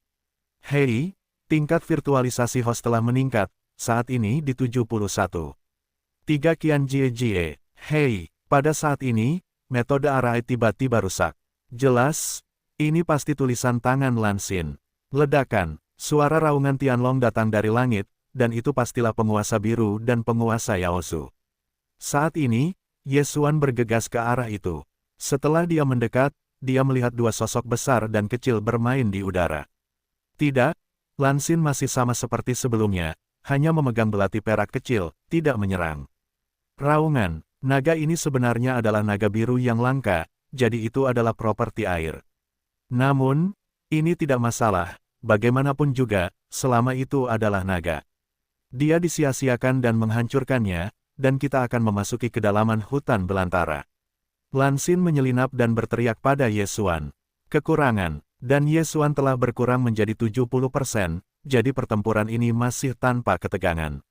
Hei, tingkat virtualisasi host telah meningkat, saat ini di 71. 3 Qian Jie. Hei, pada saat ini, metode arah tiba-tiba rusak. Jelas, ini pasti tulisan tangan Lan Xin. Ledakan, suara raungan Tianlong datang dari langit, dan itu pastilah penguasa biru dan penguasa Yaozu. Saat ini, Yesuan bergegas ke arah itu. Setelah dia mendekat, dia melihat 2 sosok besar dan kecil bermain di udara. Tidak, Lan Xin masih sama seperti sebelumnya, hanya memegang belati perak kecil, tidak menyerang. Raungan, naga ini sebenarnya adalah naga biru yang langka, jadi itu adalah properti air. Namun, ini tidak masalah, bagaimanapun juga, selama itu adalah naga. Dia disia-siakan dan menghancurkannya, dan kita akan memasuki kedalaman hutan belantara. Lan Xin menyelinap dan berteriak pada Yesuan. Kekurangan, dan Yesuan telah berkurang menjadi 70%, jadi pertempuran ini masih tanpa ketegangan.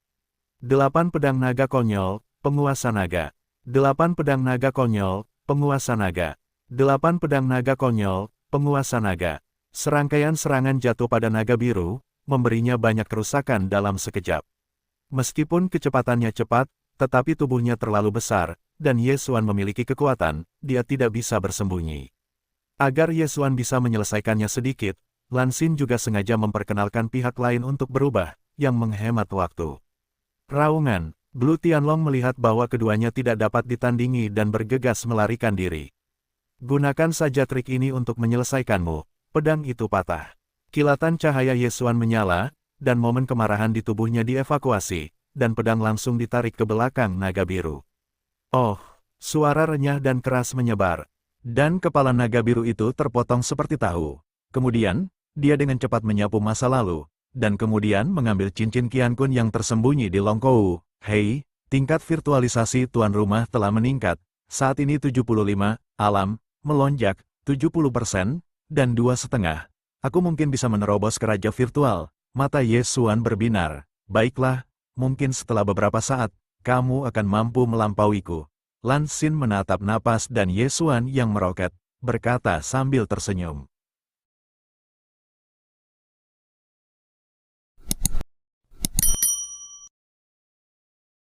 8 pedang naga konyol, penguasa naga. 8 pedang naga konyol, penguasa naga. 8 pedang naga konyol, penguasa naga. Serangkaian serangan jatuh pada naga biru, memberinya banyak kerusakan dalam sekejap. Meskipun kecepatannya cepat, tetapi tubuhnya terlalu besar, dan Yesuan memiliki kekuatan, dia tidak bisa bersembunyi. Agar Yesuan bisa menyelesaikannya sedikit, Lan Xin juga sengaja memperkenalkan pihak lain untuk berubah, yang menghemat waktu. Raungan, Blue Tianlong melihat bahwa keduanya tidak dapat ditandingi dan bergegas melarikan diri. Gunakan saja trik ini untuk menyelesaikanmu, pedang itu patah. Kilatan cahaya Yesuan menyala, dan momen kemarahan di tubuhnya dievakuasi, dan pedang langsung ditarik ke belakang naga biru. Oh, suara renyah dan keras menyebar, dan kepala naga biru itu terpotong seperti tahu. Kemudian, dia dengan cepat menyapu masa lalu, dan kemudian mengambil cincin Qian Kun yang tersembunyi di Longkou. Hei, tingkat virtualisasi tuan rumah telah meningkat, saat ini 75, alam, melonjak, 70%, dan 2,5. Aku mungkin bisa menerobos ke Raja Virtual. Mata Yesuan berbinar. Baiklah, mungkin setelah beberapa saat, kamu akan mampu melampauiku. Lan Xin menatap napas dan Yesuan yang meroket, berkata sambil tersenyum.